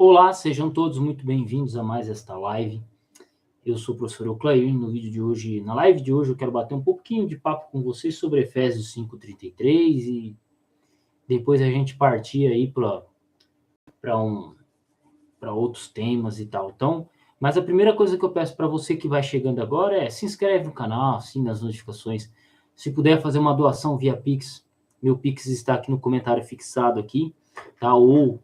Olá, sejam todos muito bem-vindos a mais esta live. Eu sou o professor Euclair. No vídeo de hoje, na live de hoje, eu quero bater um pouquinho de papo com vocês sobre Efésios 5:33 e depois a gente partir aí para outros temas e tal. Então, mas a primeira coisa que eu peço para você que vai chegando agora é se inscreve no canal, assina as notificações. Se puder fazer uma doação via Pix, meu Pix está aqui no comentário fixado aqui, tá? Ou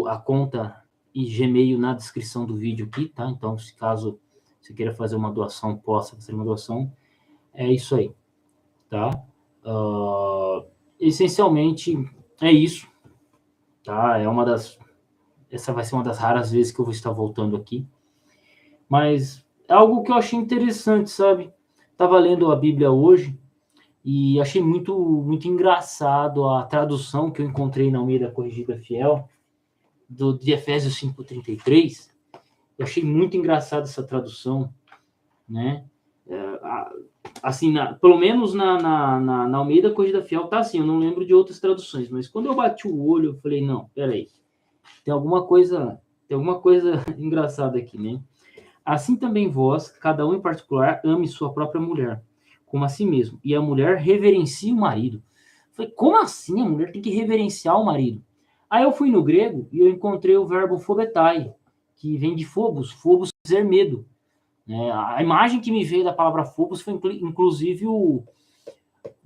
a conta e Gmail na descrição do vídeo aqui, tá? Então, se caso você queira fazer uma doação, possa fazer uma doação, é isso aí, tá? Essencialmente, é isso, tá? Essa vai ser uma das raras vezes que eu vou estar voltando aqui, mas é algo que eu achei interessante, sabe? Estava lendo a Bíblia hoje e achei muito engraçado a tradução que eu encontrei na Almeida Corrigida Fiel, de Efésios 5:33. Eu achei muito engraçado essa tradução, né? Assim, pelo menos na Almeida Corrigida Fiel tá assim, eu não lembro de outras traduções, mas quando eu bati o olho, eu falei, não, peraí, tem alguma coisa engraçada aqui, né? Assim também vós, cada um em particular, ame sua própria mulher, como a si mesmo, e a mulher reverencie o marido. Eu falei, como assim a mulher tem que reverenciar o marido? Aí eu fui no grego e eu encontrei o verbo phobetai, que vem de phobos quer dizer medo. A imagem que me veio da palavra phobos foi, inclusive,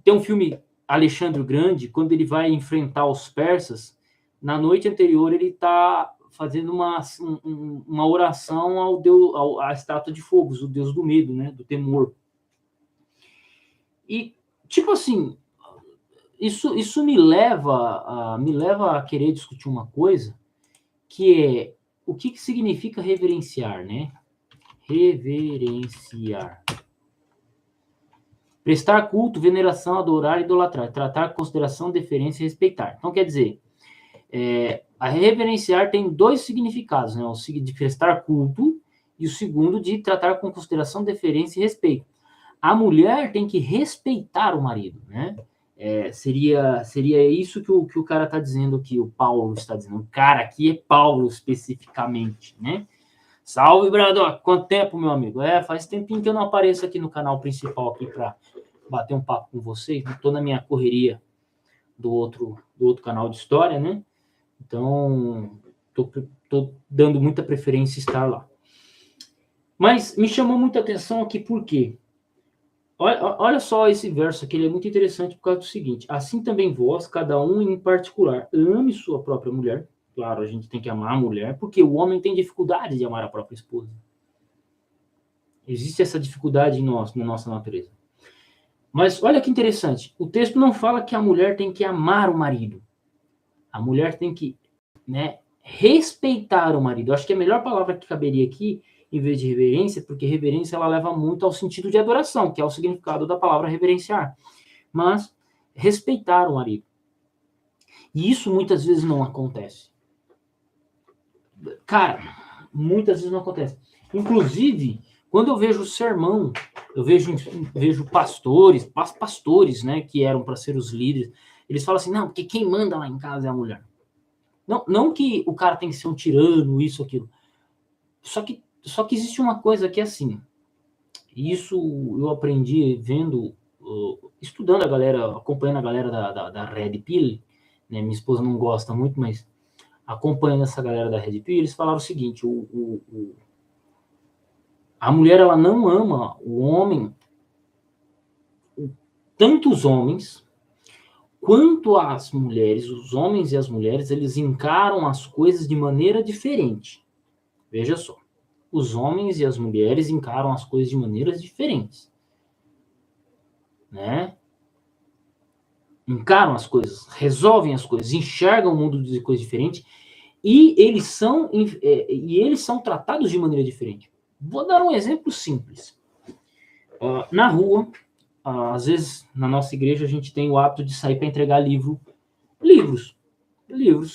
tem um filme Alexandre o Grande, quando ele vai enfrentar os persas, na noite anterior ele está fazendo uma oração ao deus, à estátua de Phobos, o deus do medo, né, do temor. E, tipo assim, isso me leva a querer discutir uma coisa, que é o que significa reverenciar, né? Reverenciar. Prestar culto, veneração, adorar, idolatrar, tratar, consideração, deferência e respeitar. Então, quer dizer, a reverenciar tem dois significados, né? O de prestar culto e o segundo de tratar com consideração, deferência e respeito. A mulher tem que respeitar o marido, né? Seria isso que o cara está dizendo aqui, o Paulo está dizendo. O cara aqui é Paulo especificamente, né? Salve, Braddock! Quanto tempo, meu amigo? Faz tempinho que eu não apareço aqui no canal principal aqui para bater um papo com vocês. Estou na minha correria do outro canal de história, né? Então, tô dando muita preferência estar lá. Mas me chamou muita atenção aqui por quê? Olha só esse verso aqui, ele é muito interessante por causa do seguinte: assim também vós, cada um em particular, ame sua própria mulher. Claro, a gente tem que amar a mulher, porque o homem tem dificuldade de amar a própria esposa. Existe essa dificuldade na nossa natureza. Mas olha que interessante, o texto não fala que a mulher tem que amar o marido. A mulher tem que, né, respeitar o marido. Eu acho que a melhor palavra que caberia aqui, em vez de reverência, porque reverência ela leva muito ao sentido de adoração, que é o significado da palavra reverenciar. Mas respeitar o marido. E isso muitas vezes não acontece. Cara, muitas vezes não acontece. Inclusive, quando eu vejo sermão, eu vejo pastores, né, que eram para ser os líderes, eles falam assim, não, porque quem manda lá em casa é a mulher. Não que o cara tem que ser um tirano, isso, aquilo. Só que existe uma coisa que é assim, isso eu aprendi vendo, estudando a galera, acompanhando a galera da Red Pill, né, minha esposa não gosta muito, mas acompanhando essa galera da Red Pill, eles falaram o seguinte, a mulher ela não ama o homem, tanto os homens quanto as mulheres, os homens e as mulheres, eles encaram as coisas de maneira diferente. Veja só, os homens e as mulheres encaram as coisas de maneiras diferentes, né? Encaram as coisas, resolvem as coisas, enxergam o mundo de coisas diferentes e eles são tratados de maneira diferente. Vou dar um exemplo simples. Na rua, às vezes, na nossa igreja, a gente tem o hábito de sair para entregar livros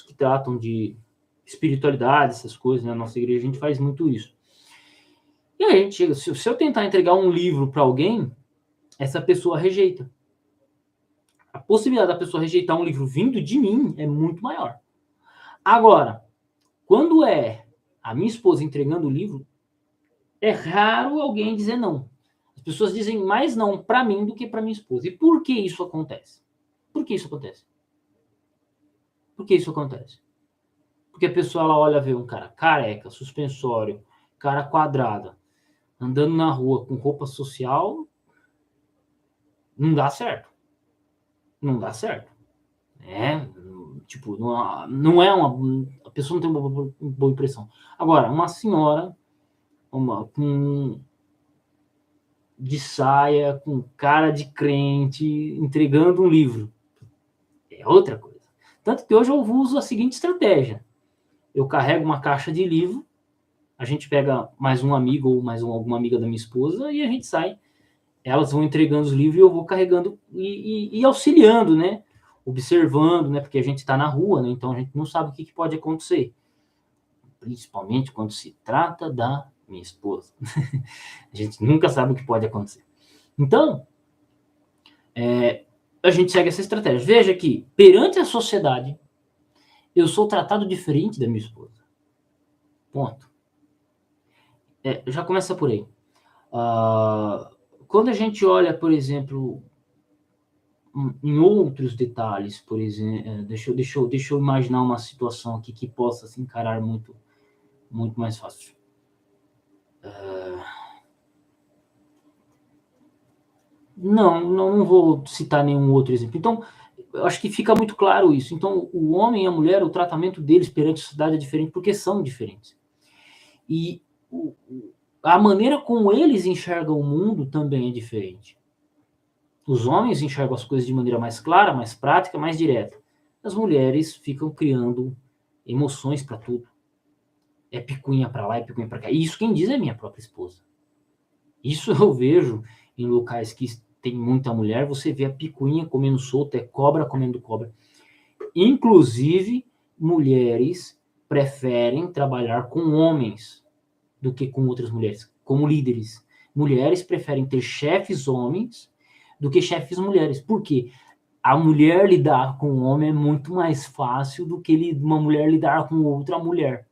que tratam de espiritualidade, essas coisas, né? Na nossa igreja a gente faz muito isso. E aí a gente chega, se eu tentar entregar um livro para alguém, essa pessoa rejeita. A possibilidade da pessoa rejeitar um livro vindo de mim é muito maior. Agora, Quando é a minha esposa entregando o livro, é raro alguém dizer não. As pessoas dizem mais não para mim do que para minha esposa. E por que isso acontece? Por que isso acontece? Por que isso acontece? Porque a pessoa ela olha, vê um cara careca, suspensório, cara quadrada, andando na rua com roupa social, não dá certo. Não dá certo. Tipo, não é uma... A pessoa não tem uma boa impressão. Agora, uma senhora de saia, com cara de crente, entregando um livro. É outra coisa. Tanto que hoje eu uso a seguinte estratégia. Eu carrego uma caixa de livro, a gente pega mais um amigo ou alguma amiga da minha esposa e a gente sai. Elas vão entregando os livros e eu vou carregando e auxiliando, né? Observando, né? Porque a gente está na rua, né? Então a gente não sabe o que pode acontecer. Principalmente quando se trata da minha esposa. A gente nunca sabe o que pode acontecer. Então, a gente segue essa estratégia. Veja que, perante a sociedade, eu sou tratado diferente da minha esposa. Ponto. Já começa por aí. Quando a gente olha, por exemplo, em outros detalhes, por exemplo, deixa eu imaginar uma situação aqui que possa se encarar muito, muito mais fácil. Não vou citar nenhum outro exemplo. Então, eu acho que fica muito claro isso. Então, o homem e a mulher, o tratamento deles perante a sociedade é diferente porque são diferentes. E a maneira como eles enxergam o mundo também é diferente. Os homens enxergam as coisas de maneira mais clara, mais prática, mais direta. As mulheres ficam criando emoções para tudo. É picuinha para lá, é picuinha para cá. E isso quem diz é minha própria esposa. Isso eu vejo em locais que tem muita mulher, você vê a picuinha comendo solta, é cobra comendo cobra. Inclusive, mulheres preferem trabalhar com homens do que com outras mulheres, como líderes. Mulheres preferem ter chefes homens do que chefes mulheres. Por quê? A mulher lidar com um homem é muito mais fácil do que uma mulher lidar com outra mulher.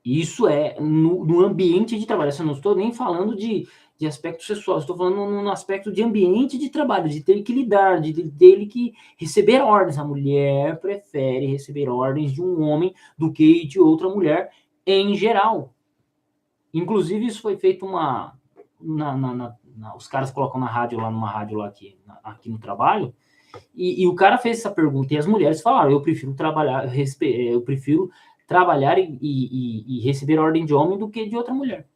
Isso é no ambiente de trabalho. Eu não estou nem falando de aspecto sexual, estou falando no aspecto de ambiente de trabalho, de ter que lidar, de ter que receber ordens. A mulher prefere receber ordens de um homem do que de outra mulher, em geral. Inclusive, isso foi feito os caras colocam na rádio, numa rádio lá aqui no trabalho, e o cara fez essa pergunta, e as mulheres falaram, eu prefiro trabalhar e receber ordem de homem do que de outra mulher.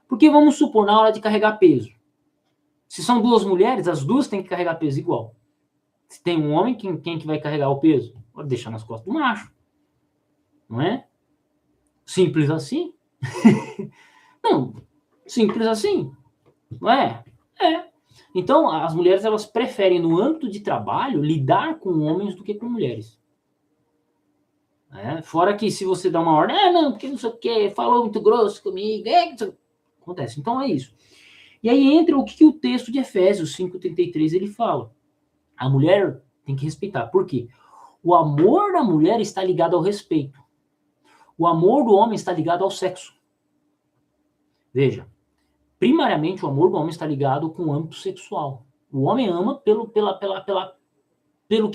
Porque vamos supor, na hora de carregar peso, se são duas mulheres, as duas têm que carregar peso igual. Se tem um homem, quem que vai carregar o peso? Pode deixar nas costas do macho. Não é? Simples assim. Não, simples assim. Não é? É. Então, as mulheres, elas preferem, no âmbito de trabalho, lidar com homens do que com mulheres. Fora que se você dá uma ordem, não, porque não sei o que, falou muito grosso comigo, acontece. Então é isso. E aí entra o que o texto de Efésios 5:33 ele fala. A mulher tem que respeitar. Por quê? O amor da mulher está ligado ao respeito. O amor do homem está ligado ao sexo. Veja, primariamente o amor do homem está ligado com o âmbito sexual. O homem ama pelo que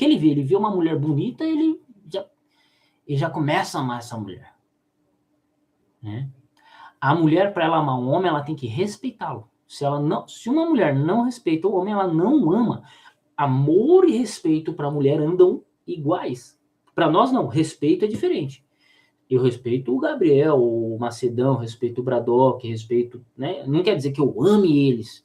ele vê. Ele vê uma mulher bonita, ele já começa a amar essa mulher. Né? A mulher, para ela amar um homem, ela tem que respeitá-lo. Se uma mulher não respeita o homem, ela não ama. Amor e respeito para a mulher andam iguais. Para nós, não. Respeito é diferente. Eu respeito o Gabriel, o Macedão, respeito o Bradock, respeito... Né? Não quer dizer que eu ame eles.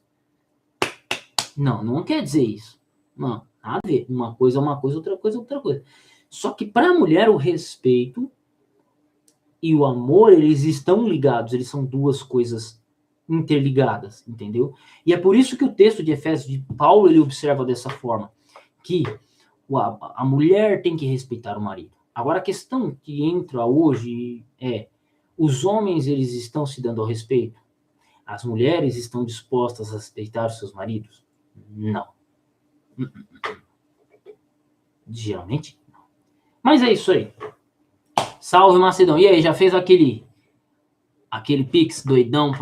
Não quer dizer isso. Não, nada a ver. Uma coisa é uma coisa, outra coisa é outra coisa. Só que para a mulher, o respeito e o amor, eles estão ligados. Eles são duas coisas interligadas, entendeu? E é por isso que o texto de Efésios de Paulo, ele observa dessa forma, que a mulher tem que respeitar o marido. Agora, a questão que entra hoje é, os homens, eles estão se dando ao respeito? As mulheres estão dispostas a respeitar os seus maridos? Não. Geralmente, não. Mas é isso aí. Salve, Macedão. E aí, já fez aquele Pix doidão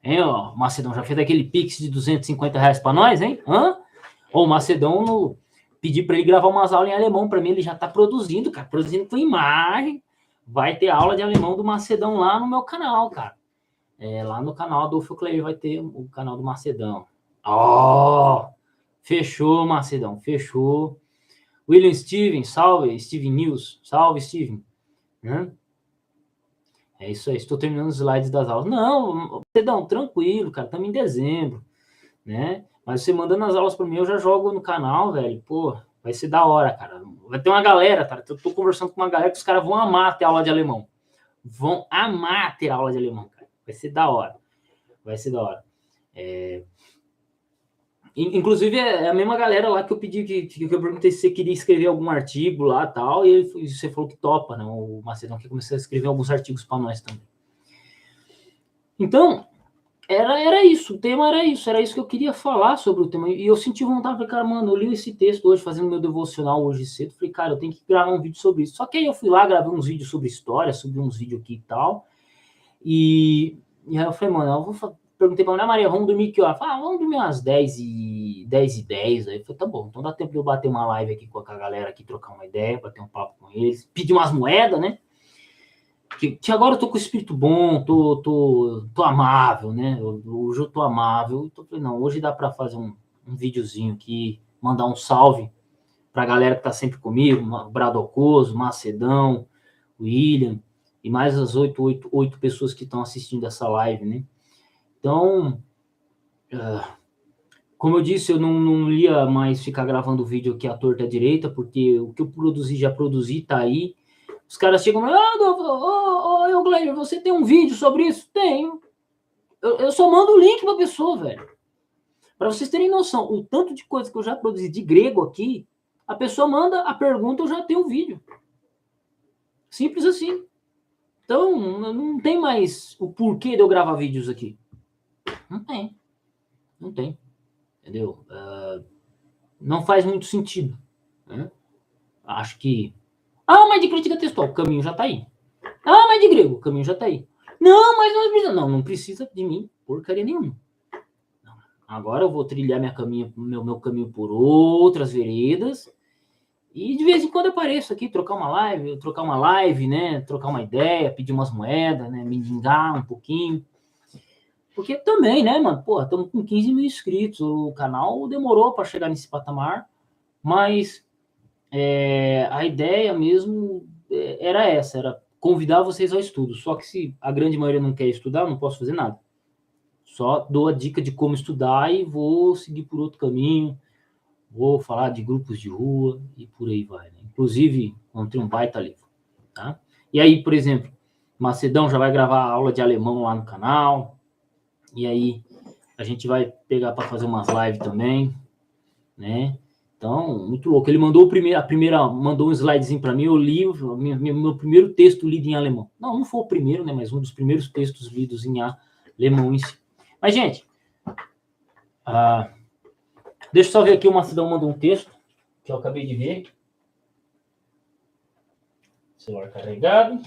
Hein, ó, Macedão, já fez aquele Pix de R$ 250 pra nós, hein? Hã? Ô, o Macedão, pedi pra ele gravar umas aulas em alemão pra mim, ele já tá produzindo, cara, produzindo com imagem. Vai ter aula de alemão do Macedão lá no meu canal, cara. Lá no canal do Adolfo Clay vai ter o canal do Macedão. Ó, fechou, Macedão, fechou. William Steven, salve, Steven News, salve, Steven. É isso aí, estou terminando os slides das aulas. Não, Macedão, tranquilo, cara, estamos em dezembro, né? Mas você mandando as aulas para mim, eu já jogo no canal, velho, pô, vai ser da hora, cara. Vai ter uma galera, cara, eu tô conversando com uma galera que os caras vão amar ter aula de alemão. Vão amar ter aula de alemão, cara. Vai ser da hora. Vai ser da hora. Inclusive, é a mesma galera lá que eu pedi, que eu perguntei se você queria escrever algum artigo lá e tal, e você falou que topa, né? O Macedão que começou a escrever alguns artigos para nós também. Então, era isso, o tema era isso que eu queria falar sobre o tema. E eu senti vontade, falei, cara, mano, eu li esse texto hoje, fazendo meu devocional hoje cedo, falei, cara, eu tenho que gravar um vídeo sobre isso. Só que aí eu fui lá, gravei uns vídeos sobre história, sobre uns vídeos aqui e tal, e aí eu falei, mano, eu vou perguntei pra Ana Maria, vamos dormir que hora? Falei, vamos dormir umas 10h10. Aí eu falei, tá bom, então dá tempo de eu bater uma live aqui com a galera aqui, trocar uma ideia, bater um papo com eles, pedir umas moedas, né? Que agora eu tô com o espírito bom, tô amável, né? Hoje eu tô amável. Então, falei, não, hoje dá para fazer um videozinho aqui, mandar um salve pra galera que tá sempre comigo, Bradocoso, Macedão, William, e mais as 8 pessoas que estão assistindo essa live, né? Então, como eu disse, eu não ia mais ficar gravando vídeo aqui à torta à direita, porque o que eu produzi, já produzi, tá aí. Os caras chegam e falam, Gleiner, você tem um vídeo sobre isso? Tenho. Eu só mando o link pra pessoa, velho. Para vocês terem noção, o tanto de coisa que eu já produzi de grego aqui, a pessoa manda a pergunta, eu já tenho o vídeo. Simples assim. Então, não tem mais o porquê de eu gravar vídeos aqui. Não tem. Entendeu? Não faz muito sentido. Né? Acho que... mas de crítica textual, o caminho já tá aí. Mas de grego, o caminho já tá aí. Não, mas não precisa de mim porcaria nenhuma. Agora eu vou trilhar meu caminho por outras veredas e de vez em quando eu apareço aqui, trocar uma live, né? Trocar uma ideia, pedir umas moedas, né? Me vingar um pouquinho. Porque também, né, mano? Pô, estamos com 15 mil inscritos. O canal demorou para chegar nesse patamar, mas a ideia mesmo era essa, era convidar vocês ao estudo. Só que se a grande maioria não quer estudar, eu não posso fazer nada. Só dou a dica de como estudar e vou seguir por outro caminho. Vou falar de grupos de rua e por aí vai. Né? Inclusive, encontrei um baita livro. Tá? E aí, por exemplo, Macedão já vai gravar aula de alemão lá no canal. E aí, a gente vai pegar para fazer umas lives também. Né? Então, muito louco. Ele mandou mandou um slidezinho para mim, eu li meu primeiro texto lido em alemão. Não foi o primeiro, né? Mas um dos primeiros textos lidos em alemão em si. Mas, gente, deixa eu só ver aqui, o Macedão mandou um texto que eu acabei de ver. Celular carregado.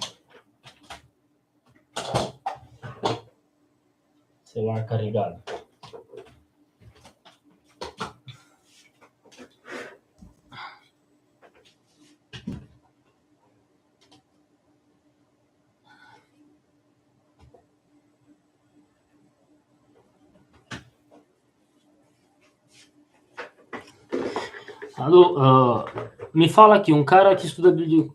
Celular carregado. Alô, me fala aqui, um cara que estuda Bíblia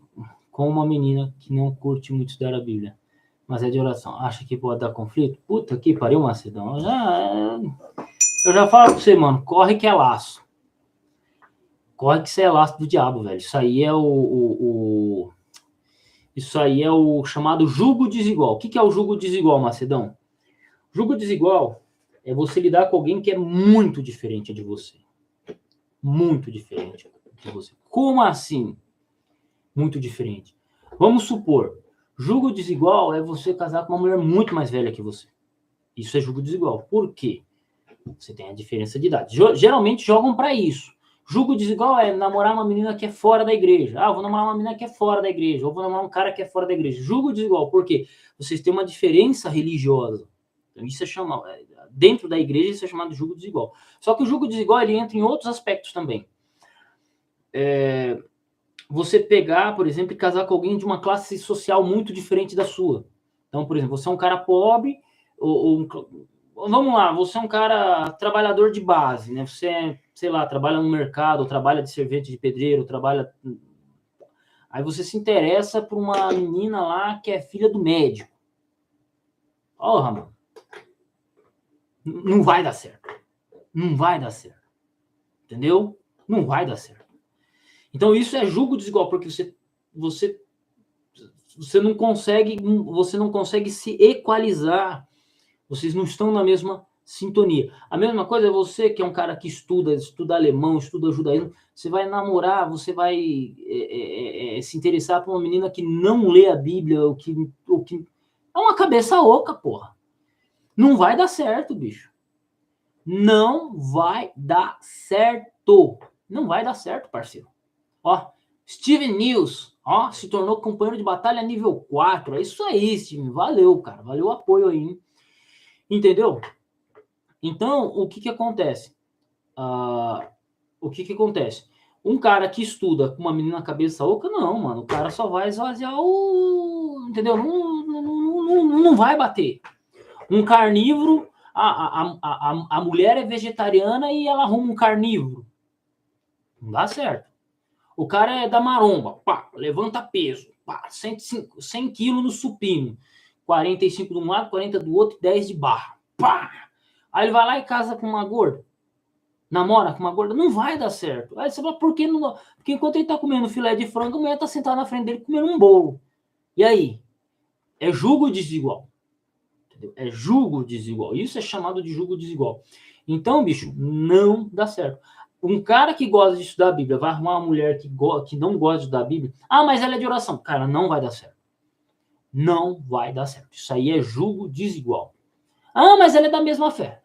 com uma menina que não curte muito estudar a Bíblia, mas é de oração, acha que pode dar conflito? Puta que pariu, Macedão. Eu já falo pra você, mano, corre que é laço. Corre que você é laço do diabo, velho. Isso aí é Isso aí é o chamado jugo desigual. O que é o jugo desigual, Macedão? Jugo desigual é você lidar com alguém que é muito diferente de você. Muito diferente de você. Como assim? Muito diferente. Vamos supor, jugo desigual é você casar com uma mulher muito mais velha que você. Isso é jugo desigual. Por quê? Você tem a diferença de idade. Geralmente jogam para isso. Julgo desigual é namorar uma menina que é fora da igreja. Ah, vou namorar uma menina que é fora da igreja. Ou vou namorar um cara que é fora da igreja. Julgo desigual. Por quê? Vocês têm uma diferença religiosa. Então, isso é chamado... Dentro da igreja, isso é chamado de julgo desigual. Só que o julgo desigual, ele entra em outros aspectos também. Você pegar, por exemplo, e casar com alguém de uma classe social muito diferente da sua. Então, por exemplo, você é um cara pobre, vamos lá, você é um cara trabalhador de base, né? Você é, sei lá, trabalha no mercado, trabalha de servente de pedreiro, trabalha... Aí você se interessa por uma menina lá que é filha do médico. Porra, mano. Não vai dar certo. Não vai dar certo. Entendeu? Não vai dar certo. Então isso é julgo desigual, porque você não consegue se equalizar. Vocês não estão na mesma sintonia. A mesma coisa é você que é um cara que estuda alemão, estuda judaísmo, você vai namorar, você vai se interessar por uma menina que não lê a Bíblia, ou que é uma cabeça oca, porra. Não vai dar certo, bicho. Não vai dar certo. Não vai dar certo, parceiro. Ó, Steven News, ó, se tornou companheiro de batalha nível 4. É isso aí, Steven. Valeu, cara. Valeu o apoio aí, hein? Entendeu? Então, o que acontece? Um cara que estuda com uma menina cabeça oca, não, mano. O cara só vai esvaziar o... Entendeu? Não vai bater. Um carnívoro, a mulher é vegetariana e ela arruma um carnívoro. Não dá certo. O cara é da maromba, pá, levanta peso, pá, 100 quilos no supino, 45 de um lado, 40 do outro, 10 de barra, pá. Aí ele vai lá e casa com uma gorda, namora com uma gorda, não vai dar certo. Aí você fala, por que não? Porque enquanto ele tá comendo filé de frango, a mulher tá sentada na frente dele comendo um bolo. E aí? É julgo desigual. Entendeu? É julgo desigual. Isso é chamado de julgo desigual. Então, bicho, não dá certo. Um cara que gosta de estudar a Bíblia vai arrumar uma mulher que não gosta de estudar a Bíblia. Ah, mas ela é de oração. Cara, não vai dar certo. Não vai dar certo. Isso aí é julgo desigual. Ah, mas ela é da mesma fé.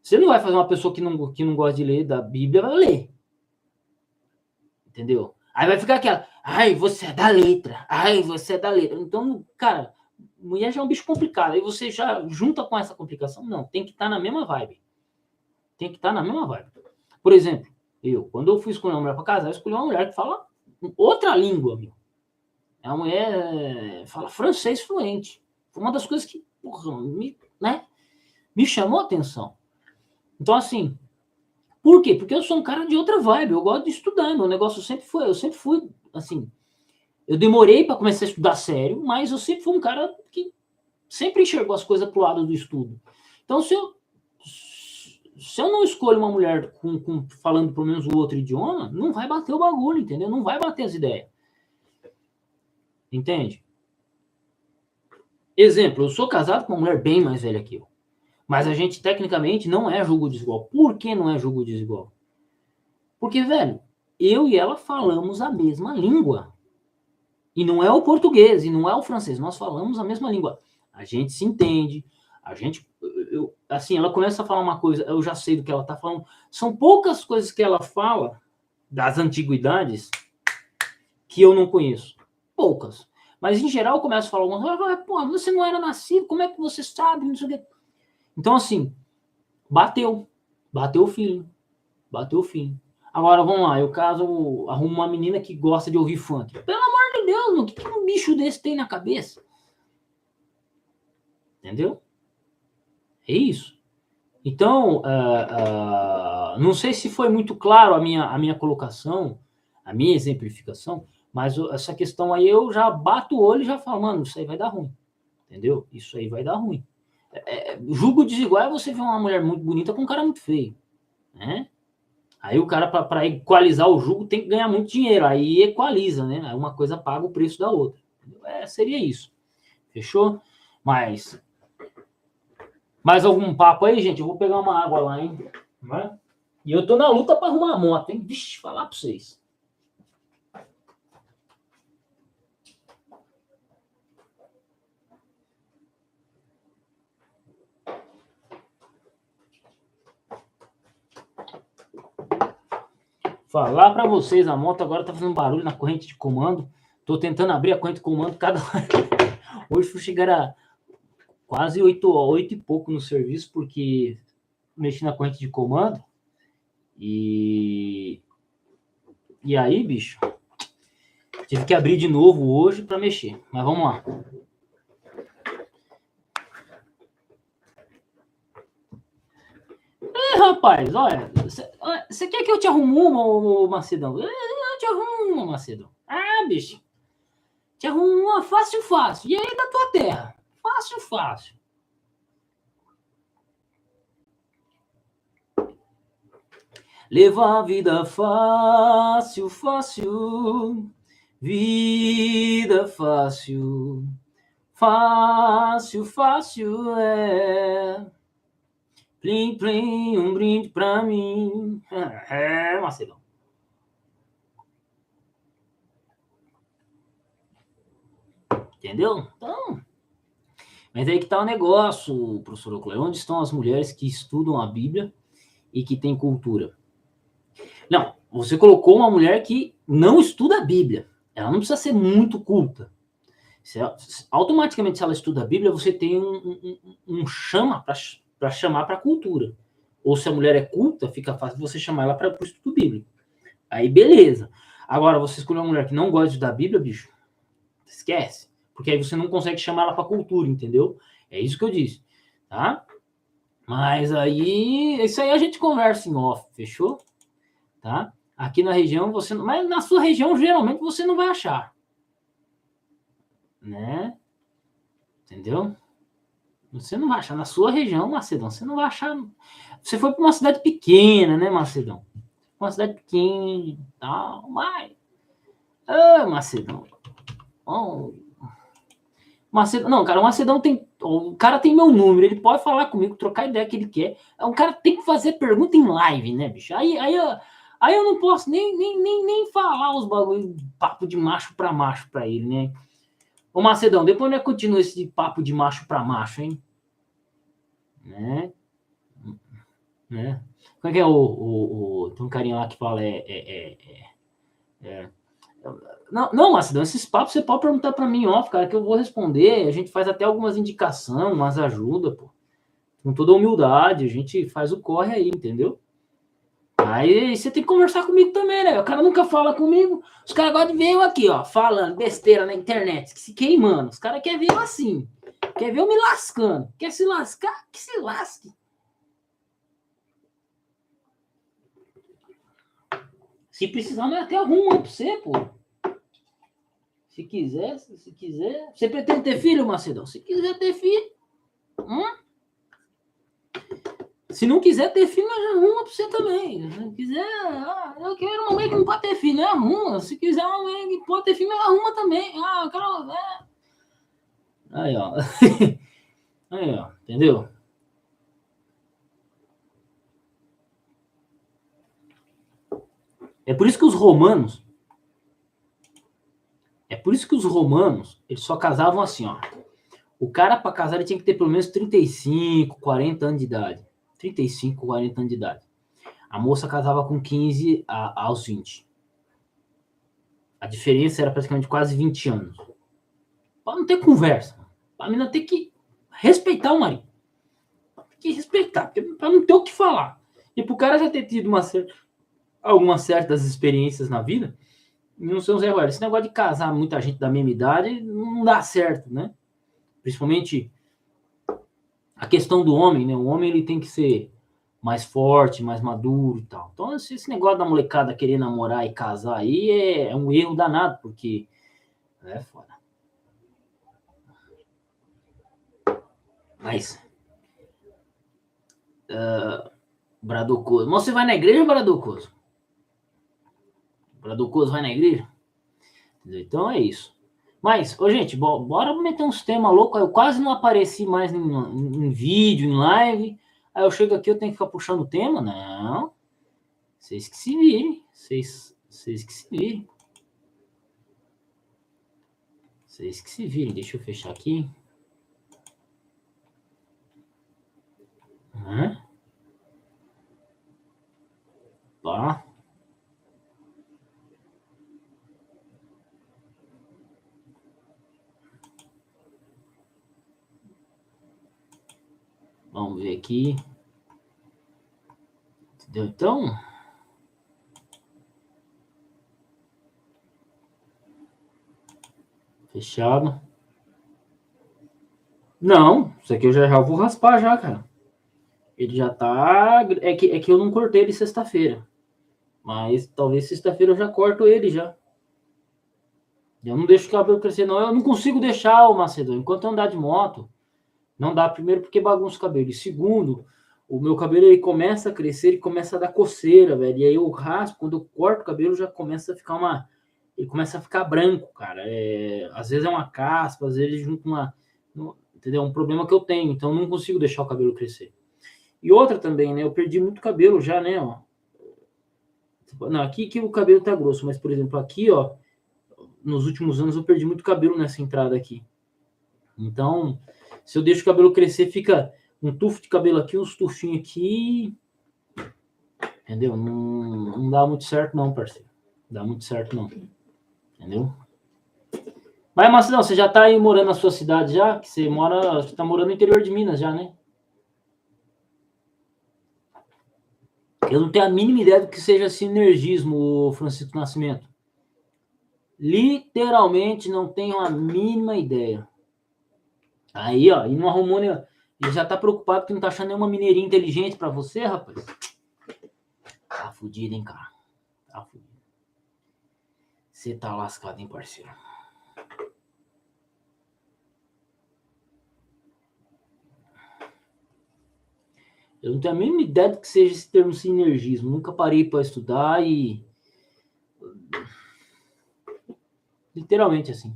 Você não vai fazer uma pessoa que não gosta de ler da Bíblia, vai ler. Entendeu? Aí vai ficar aquela, ai, você é da letra. Ai, você é da letra. Então, cara, mulher já é um bicho complicado. Aí você já junta com essa complicação. Não, tem que estar na mesma vibe. Tem que estar na mesma vibe. Por exemplo, quando eu fui escolher uma mulher para casar, eu escolhi uma mulher que fala outra língua, meu. É uma mulher fala francês fluente. Foi uma das coisas que, porra, me chamou a atenção. Então, assim, por quê? Porque eu sou um cara de outra vibe, eu gosto de estudar, meu negócio eu sempre fui, assim, eu demorei para começar a estudar sério, mas eu sempre fui um cara que sempre enxergou as coisas pro lado do estudo. Então, se eu não escolho uma mulher falando pelo menos o outro idioma, não vai bater o bagulho, entendeu? Não vai bater as ideias. Entende? Exemplo, eu sou casado com uma mulher bem mais velha que eu. Mas a gente, tecnicamente, não é julgo desigual. Por que não é julgo desigual? Porque, velho, eu e ela falamos a mesma língua. E não é o português, e não é o francês. Nós falamos a mesma língua. A gente se entende, a gente... assim, ela começa a falar uma coisa, eu já sei do que ela tá falando. São poucas coisas que ela fala das antiguidades que eu não conheço. Poucas. Mas, em geral, eu começo a falar algumas coisas. Pô, você não era nascido, como é que você sabe? Não sei o quê. Então, assim, bateu. Bateu o filho. Bateu o filho. Agora, vamos lá, eu arrumo uma menina que gosta de ouvir funk. Pelo amor de Deus, mano, o que um bicho desse tem na cabeça? Entendeu? É isso. Então, não sei se foi muito claro a minha colocação, a minha exemplificação, mas essa questão aí eu já bato o olho e já falo, mano, isso aí vai dar ruim. Entendeu? Isso aí vai dar ruim. Julgo desigual é você ver uma mulher muito bonita com um cara muito feio. Né? Aí o cara, para equalizar o jugo, tem que ganhar muito dinheiro. Aí equaliza, né? Aí uma coisa paga o preço da outra. Seria isso. Fechou? Mas mais algum papo aí, gente? Eu vou pegar uma água lá, hein? Né? E eu tô na luta para arrumar a moto, hein? Vixe, falar para vocês. Falar para vocês, a moto agora tá fazendo barulho na corrente de comando. Tô tentando abrir a corrente de comando cada hora. Hoje fui chegar a quase 8 e pouco no serviço, porque mexi na corrente de comando. E aí, bicho, tive que abrir de novo hoje para mexer. Mas vamos lá. Rapaz, olha, você quer que eu te arrume uma, Macedão? Eu te arrumo uma, Macedão. Ah, bicho, te arrumo uma fácil, fácil. E aí da tua terra? Fácil, fácil. Levar a vida fácil, fácil. Vida fácil. Fácil, fácil é. Plim, plim, um brinde pra mim. É, Marcelão. Entendeu? Então, mas aí que tá o negócio, professor Ocler. Onde estão as mulheres que estudam a Bíblia e que têm cultura? Não, você colocou uma mulher que não estuda a Bíblia. Ela não precisa ser muito culta. Automaticamente, se ela estuda a Bíblia, você tem um chama para chamar para a cultura. Ou se a mulher é culta, fica fácil você chamar ela para o estudo bíblico. Aí, beleza. Agora, você escolher uma mulher que não gosta de estudar a Bíblia, bicho, esquece. Porque aí você não consegue chamar ela para a cultura, entendeu? É isso que eu disse, tá? Mas aí, isso aí a gente conversa em off, fechou? Tá? Aqui na região, você não... Mas na sua região, geralmente, você não vai achar. Né? Entendeu? Você não vai achar na sua região, Macedão. Você não vai achar. Você foi para uma cidade pequena, né, Macedão? Uma cidade pequena, tal, mas. Ah, Macedão. Oh. Macedão. Não, cara, o Macedão tem. O cara tem meu número, ele pode falar comigo, trocar a ideia que ele quer. O cara tem que fazer pergunta em live, né, bicho? Aí eu não posso nem falar os bagulho, papo de macho pra ele, né? Ô, Macedão, depois nós continua esse papo de macho pra macho, hein? Né? Né? Como é que é tem um carinha lá que fala não, Macedão, esses papos você pode perguntar para mim, ó, cara, que eu vou responder. A gente faz até algumas indicações, umas ajuda, pô. Com toda humildade, a gente faz o corre aí, entendeu? Aí você tem que conversar comigo também, né? O cara nunca fala comigo. Os caras gostam de ver eu aqui, ó, falando besteira na internet, que se queimando. Os caras querem ver eu assim. Quer ver eu me lascando. Quer se lascar? Que se lasque. Se precisar, nós até arruma pra você, pô. Se quiser. Você pretende ter filho, Macedão? Se quiser ter filho. Se não quiser ter filho, nós arruma pra você também. Se não quiser, eu quero uma mulher que não pode ter filho, nós arruma. Se quiser uma mulher que pode ter filho, nós arruma também. Eu quero. Aí, ó. Aí, ó. Entendeu? É por isso que os romanos. Eles só casavam assim, ó. O cara, para casar, ele tinha que ter pelo menos 35, 40 anos de idade. 35, 40 anos de idade. A moça casava com 15 aos 20. A diferença era praticamente quase 20 anos. Para não ter conversa. A menina tem que respeitar o marido. Tem que respeitar, para não ter o que falar. E pro cara já ter tido algumas certas experiências na vida, não sei Zé Ruela. Esse negócio de casar muita gente da mesma idade não dá certo, né? Principalmente a questão do homem, né? O homem ele tem que ser mais forte, mais maduro e tal. Então, esse negócio da molecada querer namorar e casar aí é um erro danado, porque é foda. Mas, Bradocoso. Mas você vai na igreja, Bradocoso? Bradocoso vai na igreja? Então é isso. Mas, gente, bora meter uns temas loucos. Eu quase não apareci mais em vídeo, em live. Aí eu chego aqui, eu tenho que ficar puxando o tema? Não. Vocês que se virem. Vocês que se virem. Vocês que se virem. Deixa eu fechar aqui. Tá. Vamos ver aqui. Entendeu? Então, fechado. Não, isso aqui eu já vou raspar já, cara. Ele já tá... É que eu não cortei ele sexta-feira. Mas talvez sexta-feira eu já corto ele já. Eu não deixo o cabelo crescer, não. Eu não consigo deixar, o Macedônio, enquanto eu andar de moto. Não dá, primeiro, porque bagunça o cabelo. E segundo, o meu cabelo ele começa a crescer e começa a dar coceira, velho. E aí eu raspo, quando eu corto o cabelo, já começa a ficar uma... Ele começa a ficar branco, cara. Às vezes é uma caspa, às vezes junto uma... Entendeu? É um problema que eu tenho, então eu não consigo deixar o cabelo crescer. E outra também, né? Eu perdi muito cabelo já, né? Ó. Não, aqui que o cabelo tá grosso, mas, por exemplo, aqui, ó, nos últimos anos eu perdi muito cabelo nessa entrada aqui. Então, se eu deixo o cabelo crescer, fica um tufo de cabelo aqui, uns tufinhos aqui. Entendeu? Não dá muito certo, não, parceiro. Não dá muito certo, não. Entendeu? Mas, Marcelão, você já tá aí morando na sua cidade já? Que você tá morando no interior de Minas já, né? Eu não tenho a mínima ideia do que seja sinergismo, Francisco Nascimento. Literalmente não tenho a mínima ideia. Aí, ó, e não arrumou nem... Ele já tá preocupado que não tá achando nenhuma mineirinha inteligente pra você, rapaz. Tá fudido, hein, cara. Tá fudido. Você tá lascado, hein, parceiro. Eu não tenho a mínima ideia do que seja esse termo sinergismo. Nunca parei pra estudar e... Literalmente assim.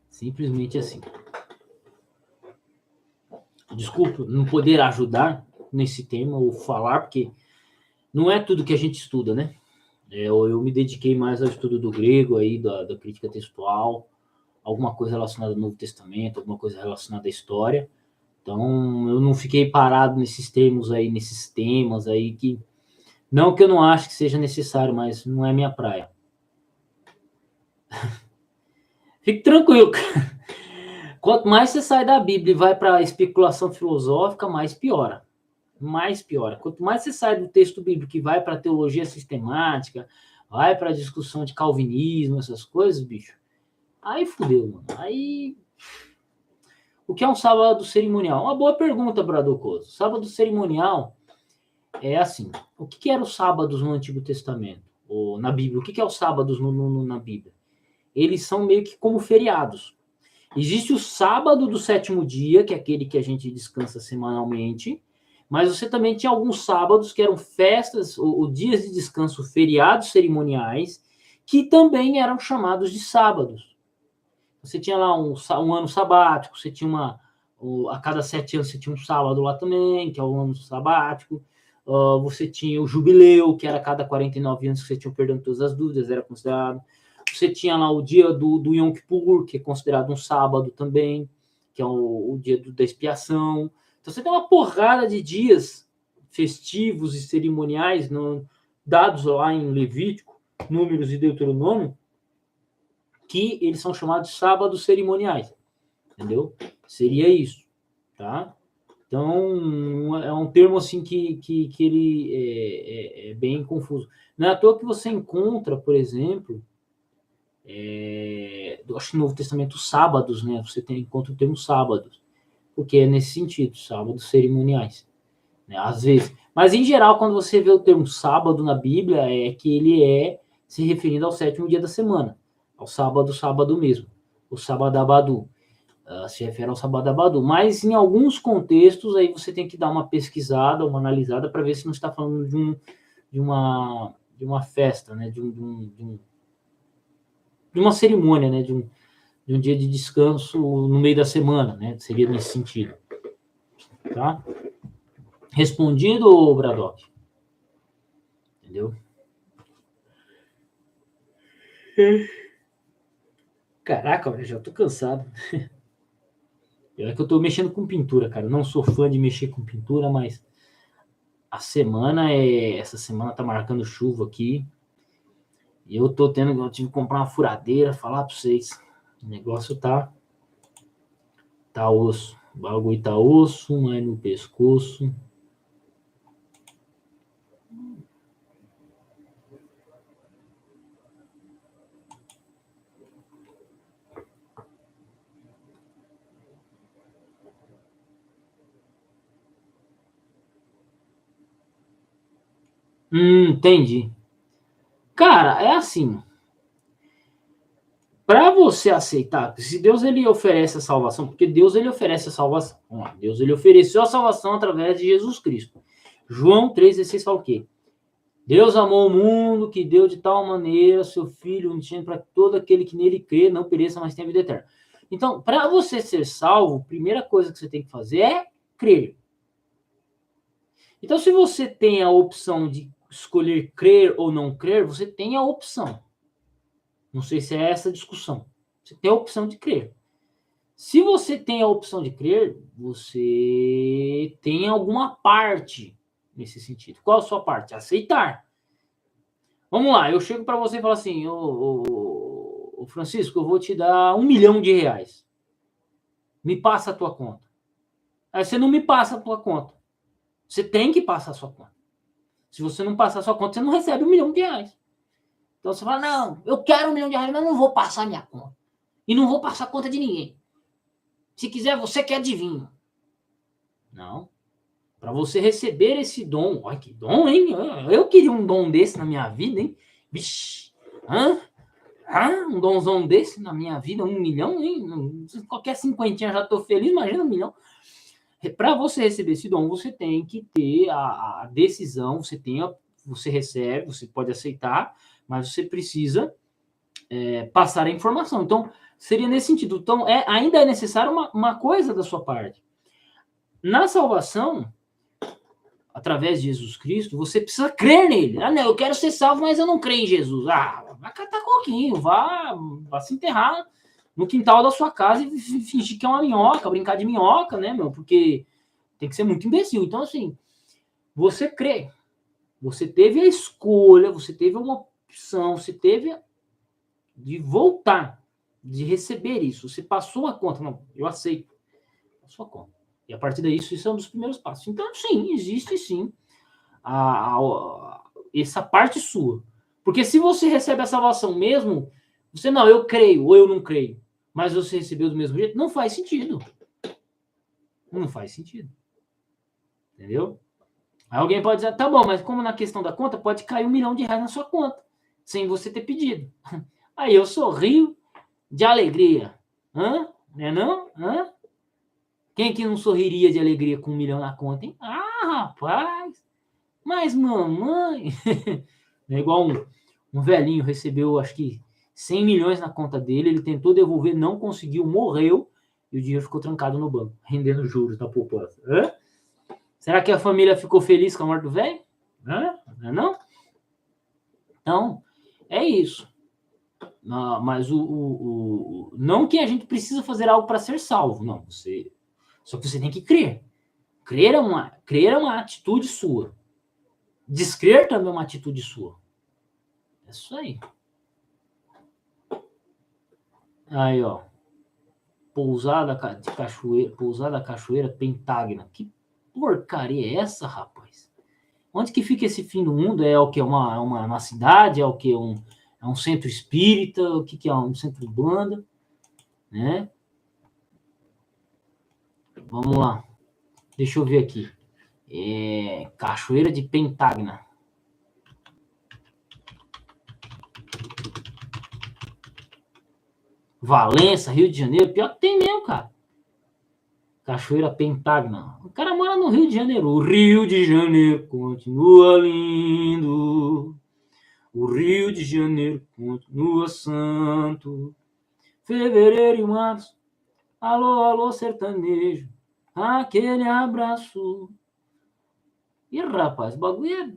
Simplesmente assim. Desculpa não poder ajudar nesse tema ou falar, porque não é tudo que a gente estuda, né? Eu me dediquei mais ao estudo do grego, aí, da crítica textual, alguma coisa relacionada ao Novo Testamento, alguma coisa relacionada à história. Então, eu não fiquei parado nesses termos aí, nesses temas aí, que não que eu não acho que seja necessário, mas não é minha praia. Fique tranquilo. Quanto mais você sai da Bíblia e vai para a especulação filosófica, mais piora. Mais piora. Quanto mais você sai do texto bíblico e vai para a teologia sistemática, vai para a discussão de calvinismo, essas coisas, bicho, aí fudeu, mano. Aí... O que é um sábado cerimonial? Uma boa pergunta, Bradocoso. Sábado cerimonial é assim. O que era os sábados no Antigo Testamento? Ou na Bíblia? O que é os sábados na Bíblia? Eles são meio que como feriados. Existe o sábado do sétimo dia, que é aquele que a gente descansa semanalmente, mas você também tinha alguns sábados que eram festas, ou dias de descanso, feriados cerimoniais, que também eram chamados de sábados. Você tinha lá um ano sabático, você tinha a cada 7 anos você tinha um sábado lá também, que é o ano sabático. Você tinha o jubileu, que era a cada 49 anos que você tinha o perdão de todas as dúvidas, era considerado. Você tinha lá o dia do Yom Kippur, que é considerado um sábado também, que é o dia da expiação. Então você tem uma porrada de dias festivos e cerimoniais dados lá em Levítico, Números e Deuteronômio, que eles são chamados de sábados cerimoniais, entendeu? Seria isso, tá? Então, é um termo assim que ele é bem confuso. Não é à toa que você encontra, por exemplo, acho que no Novo Testamento, sábados, né? Você encontra o termo sábados, porque é nesse sentido, sábados cerimoniais, né? Às vezes. Mas, em geral, quando você vê o termo sábado na Bíblia, é que ele é se referindo ao sétimo dia da semana, ao sábado mesmo, o sabadabadu. Se refere ao sabadabadu. Mas, em alguns contextos, aí você tem que dar uma pesquisada, uma analisada, para ver se não está falando de uma festa, né? De uma cerimônia, né? De um dia de descanso no meio da semana, né? Seria nesse sentido. Tá? Respondido, Bradock? Entendeu? Caraca, eu já tô cansado. É que eu tô mexendo com pintura, cara. Eu não sou fã de mexer com pintura, mas essa semana tá marcando chuva aqui. E eu tive que comprar uma furadeira, falar pra vocês. O negócio tá osso. O bagulho tá osso, mas no pescoço. Entendi. Cara, é assim. Para você aceitar, se Deus ele oferece a salvação, porque Deus ele oferece a salvação. Deus ele ofereceu a salvação através de Jesus Cristo. João 3,16 fala o quê? Deus amou o mundo, que deu de tal maneira seu Filho unigênito para todo aquele que nele crê, não pereça, mas tenha vida eterna. Então, para você ser salvo, a primeira coisa que você tem que fazer é crer. Então, se você tem a opção de escolher crer ou não crer, você tem a opção. Não sei se é essa a discussão. Você tem a opção de crer. Se você tem a opção de crer, você tem alguma parte nesse sentido. Qual a sua parte? Aceitar. Vamos lá, eu chego para você e falo assim, ô Francisco, eu vou te dar R$1 milhão. Me passa a tua conta. Aí você não me passa a tua conta. Você tem que passar a sua conta. Se você não passar a sua conta, você não recebe R$1 milhão. Então você fala, não, eu quero R$1 milhão, mas não vou passar a minha conta. E não vou passar a conta de ninguém. Se quiser, você que adivinha. Não. Para você receber esse dom, olha que dom, hein? Eu queria um dom desse na minha vida, hein? Vixe, um donzão desse na minha vida, 1 milhão, hein? Qualquer cinquentinha já tô feliz, imagina 1 milhão. Para você receber esse dom, você tem que ter a decisão, você recebe, você pode aceitar, mas você precisa passar a informação. Então, seria nesse sentido. Então, ainda é necessário uma coisa da sua parte. Na salvação, através de Jesus Cristo, você precisa crer nele. Ah, não, eu quero ser salvo, mas eu não creio em Jesus. Ah, vai catar coquinho, vá se enterrar no quintal da sua casa e fingir que é uma minhoca, brincar de minhoca, né, meu? Porque tem que ser muito imbecil. Então, assim, você crê. Você teve a escolha, você teve uma opção, você teve de voltar, de receber isso. Você passou a conta. Não, eu aceito. Passou a conta. E a partir daí, isso é um dos primeiros passos. Então, sim, existe sim essa parte sua. Porque se você recebe a salvação mesmo, você não, eu creio ou eu não creio, mas você recebeu do mesmo jeito, não faz sentido. Não faz sentido. Entendeu? Aí alguém pode dizer, tá bom, mas como na questão da conta, pode cair R$1 milhão na sua conta, sem você ter pedido. Aí eu sorrio de alegria. Não é não? Quem que não sorriria de alegria com R$1 milhão na conta, hein? Ah, rapaz! Mas mamãe... É igual um velhinho recebeu, acho que 100 milhões na conta dele, ele tentou devolver, não conseguiu, morreu, e o dinheiro ficou trancado no banco, rendendo juros da poupança. Será que a família ficou feliz com a morte do velho? Não? Então, é isso. Mas não que a gente precisa fazer algo para ser salvo, não. Só que você tem que crer. Crer é uma atitude sua. Descrer também é uma atitude sua. É isso aí. Aí, ó. Pousada Cachoeira Pentagna. Que porcaria é essa, rapaz? Onde que fica esse fim do mundo? É o que? Uma cidade? É o que? É um centro espírita? O que é? Um centro de banda? Né? Vamos lá. Deixa eu ver aqui. Cachoeira de Pentagna. Valença, Rio de Janeiro. Pior que tem mesmo, cara. Cachoeira Pentagna. O cara mora no Rio de Janeiro. O Rio de Janeiro continua lindo. O Rio de Janeiro continua santo. Fevereiro e março. Alô, alô, sertanejo. Aquele abraço. Ih, rapaz, o bagulho é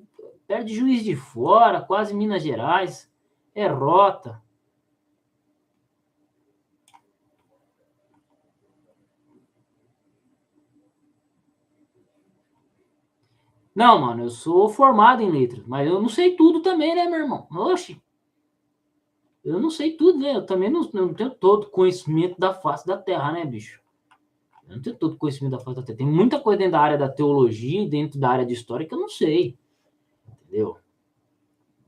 perto de Juiz de Fora, quase Minas Gerais. É rota. Não, mano, eu sou formado em letras, mas eu não sei tudo também, né, meu irmão? Oxi. Eu não sei tudo, né? Eu também não tenho todo conhecimento da face da Terra, né, bicho? Eu não tenho todo conhecimento da face da Terra. Tem muita coisa dentro da área da teologia, dentro da área de história que eu não sei, entendeu?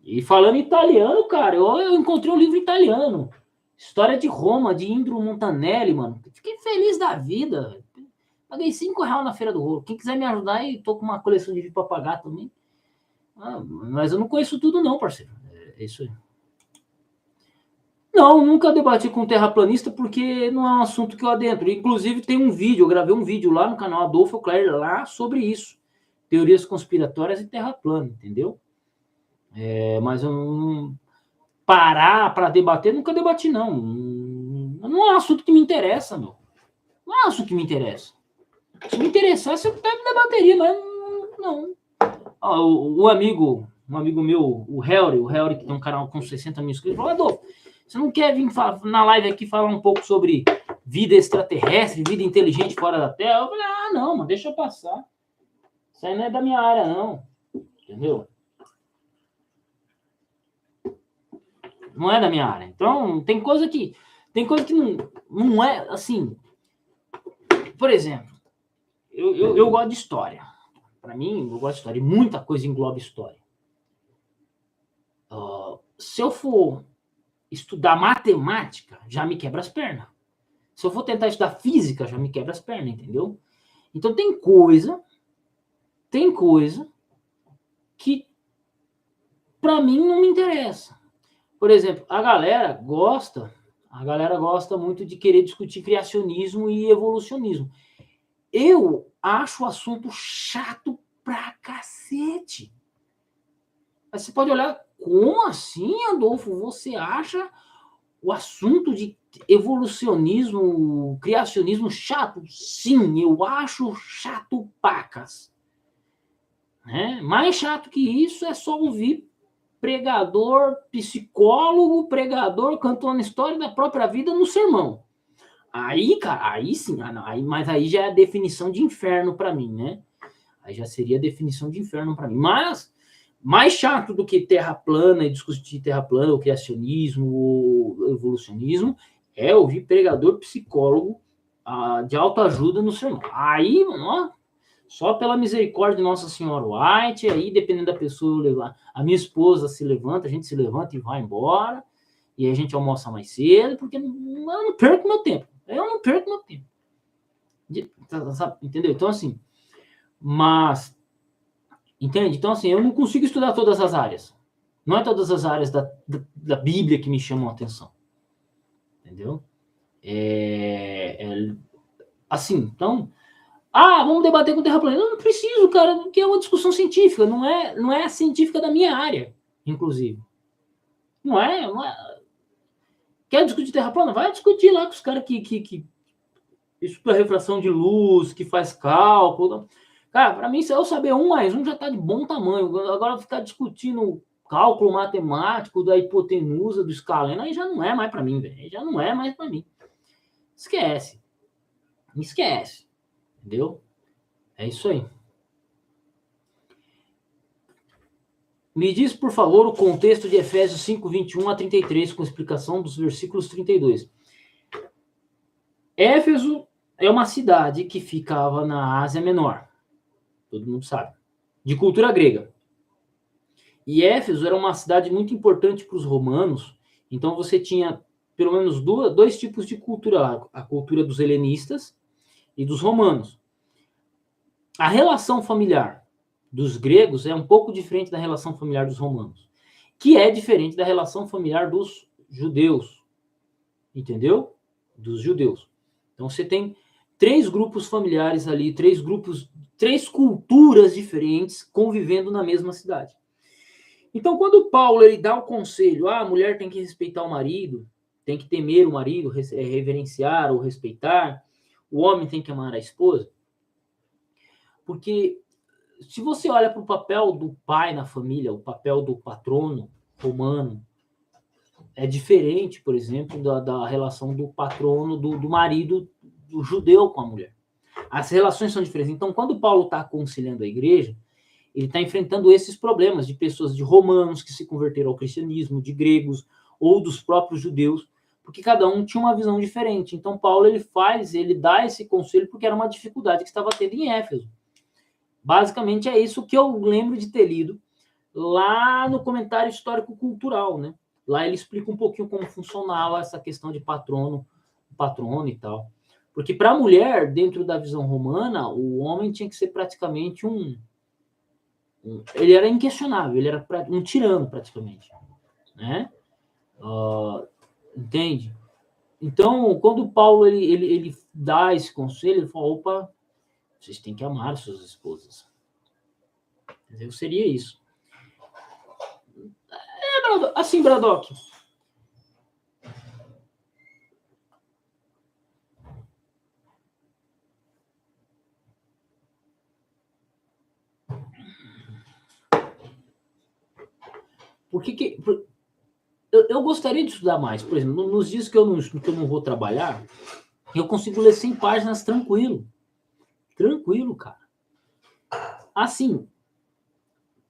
E falando italiano, cara, eu encontrei um livro italiano. História de Roma, de Indro Montanelli, mano. Fiquei feliz da vida. Paguei R$ 5 na Feira do Rolo. Quem quiser me ajudar, e tô com uma coleção de livro para pagar também. Mas eu não conheço tudo não, parceiro. É isso aí. Não, nunca debati com terraplanista porque não é um assunto que eu adentro. Inclusive tem um vídeo, eu gravei um vídeo lá no canal Adolfo Clare lá sobre isso. Teorias conspiratórias e terra plana, entendeu? Mas eu não parar para debater, nunca debati não. Não é um assunto que me interessa, meu. Não é um assunto que me interessa. Se me interessasse, eu até debateria, mas não. Um amigo meu, o Harry, que tem um canal com 60 mil inscritos, falou: Adolfo, você não quer vir na live aqui falar um pouco sobre vida extraterrestre, vida inteligente fora da Terra? Eu falei: não, mano, deixa eu passar. Isso aí não é da minha área, não. Entendeu? Não é da minha área. Então, tem coisa que não é, assim... Por exemplo, eu gosto de história. Para mim, eu gosto de história. E muita coisa engloba história. Se eu for estudar matemática, já me quebra as pernas. Se eu for tentar estudar física, já me quebra as pernas, entendeu? Então tem coisa que para mim não me interessa. Por exemplo, a galera gosta muito de querer discutir criacionismo e evolucionismo. Eu acho o assunto chato pra cacete. Mas você pode olhar, como assim, Adolfo? Você acha o assunto de evolucionismo, criacionismo chato? Sim, eu acho chato pacas. Né? Mais chato que isso é só ouvir pregador, psicólogo, pregador cantando história da própria vida no sermão. Aí, cara, aí sim, mas aí já é a definição de inferno para mim, né? Aí já seria a definição de inferno para mim. Mas mais chato do que terra plana e discutir terra plana, ou criacionismo, ou evolucionismo, é ouvir pregador psicólogo de autoajuda no sermão. Aí, ó, só pela misericórdia de Nossa Senhora White, aí dependendo da pessoa eu levar. A minha esposa se levanta, a gente se levanta e vai embora, e aí a gente almoça mais cedo, porque eu não perco meu tempo. Eu não perco meu tempo. Entendeu? Então, assim, mas, entende? Então, assim, eu não consigo estudar todas as áreas. Não é todas as áreas da Bíblia que me chamam a atenção. Entendeu? Assim, então... vamos debater com o terraplanista. Eu não preciso, cara, porque é uma discussão científica. Não é científica da minha área, inclusive. Não é. Quer discutir terra plana? Vai discutir lá com os caras que estuda refração de luz, que faz cálculo. Cara, para mim, se eu saber 1 mais 1 já tá de bom tamanho. Agora ficar discutindo cálculo matemático da hipotenusa, do escaleno, aí já não é mais para mim, velho. Já não é mais para mim. Esquece. Entendeu? É isso aí. Me diz, por favor, o contexto de Efésios 5, 21 a 33, com explicação dos versículos 32. Éfeso é uma cidade que ficava na Ásia Menor. Todo mundo sabe. De cultura grega. E Éfeso era uma cidade muito importante para os romanos. Então você tinha pelo menos dois tipos de cultura. A cultura dos helenistas e dos romanos. A relação familiar dos gregos é um pouco diferente da relação familiar dos romanos, que é diferente da relação familiar dos judeus, entendeu? Dos judeus. Então você tem 3 grupos familiares ali, 3 culturas diferentes convivendo na mesma cidade. Então quando Paulo ele dá o conselho, a mulher tem que respeitar o marido, tem que temer o marido, reverenciar ou respeitar, o homem tem que amar a esposa, porque se você olha para o papel do pai na família, o papel do patrono romano, é diferente, por exemplo, da relação do patrono, do marido do judeu com a mulher. As relações são diferentes. Então, quando Paulo está aconselhando a igreja, ele está enfrentando esses problemas de pessoas, de romanos que se converteram ao cristianismo, de gregos, ou dos próprios judeus, porque cada um tinha uma visão diferente. Então Paulo ele dá esse conselho porque era uma dificuldade que estava tendo em Éfeso. Basicamente é isso que eu lembro de ter lido lá no comentário histórico-cultural, né? Lá ele explica um pouquinho como funcionava essa questão de patrono e tal. Porque para a mulher, dentro da visão romana, o homem tinha que ser praticamente ele era inquestionável, ele era um tirano praticamente, né? Entende? Então, quando Paulo ele dá esse conselho, ele fala, opa, vocês têm que amar suas esposas. Entendeu? Seria isso. Assim, Bradock. Por que eu gostaria de estudar mais. Por exemplo, nos dias que eu não vou trabalhar, eu consigo ler 100 páginas tranquilo. Tranquilo, cara. Assim,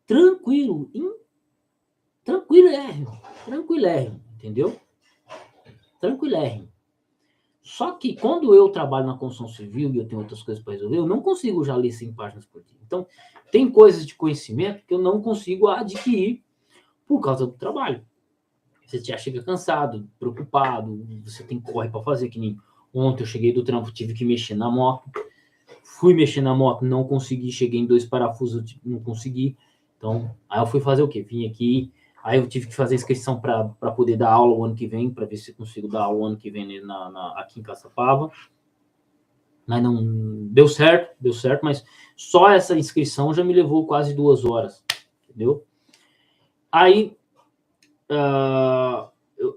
tranquilo. Tranquilérrimo, entendeu? Tranquilérrimo. Só que quando eu trabalho na construção civil e eu tenho outras coisas para resolver, eu não consigo já ler 100 páginas por dia. Então, tem coisas de conhecimento que eu não consigo adquirir por causa do trabalho. Você já chega cansado, preocupado, você tem corre para fazer, que nem ontem eu cheguei do trampo, tive que mexer na moto, fui mexer na moto, não consegui, cheguei em 2 parafusos, não consegui. Então, aí eu fui fazer o quê? Vim aqui, aí eu tive que fazer inscrição para poder dar aula o ano que vem, para ver se eu consigo dar aula o ano que vem aqui em Caçapava. Mas não deu certo, mas só essa inscrição já me levou quase 2 horas, entendeu? Aí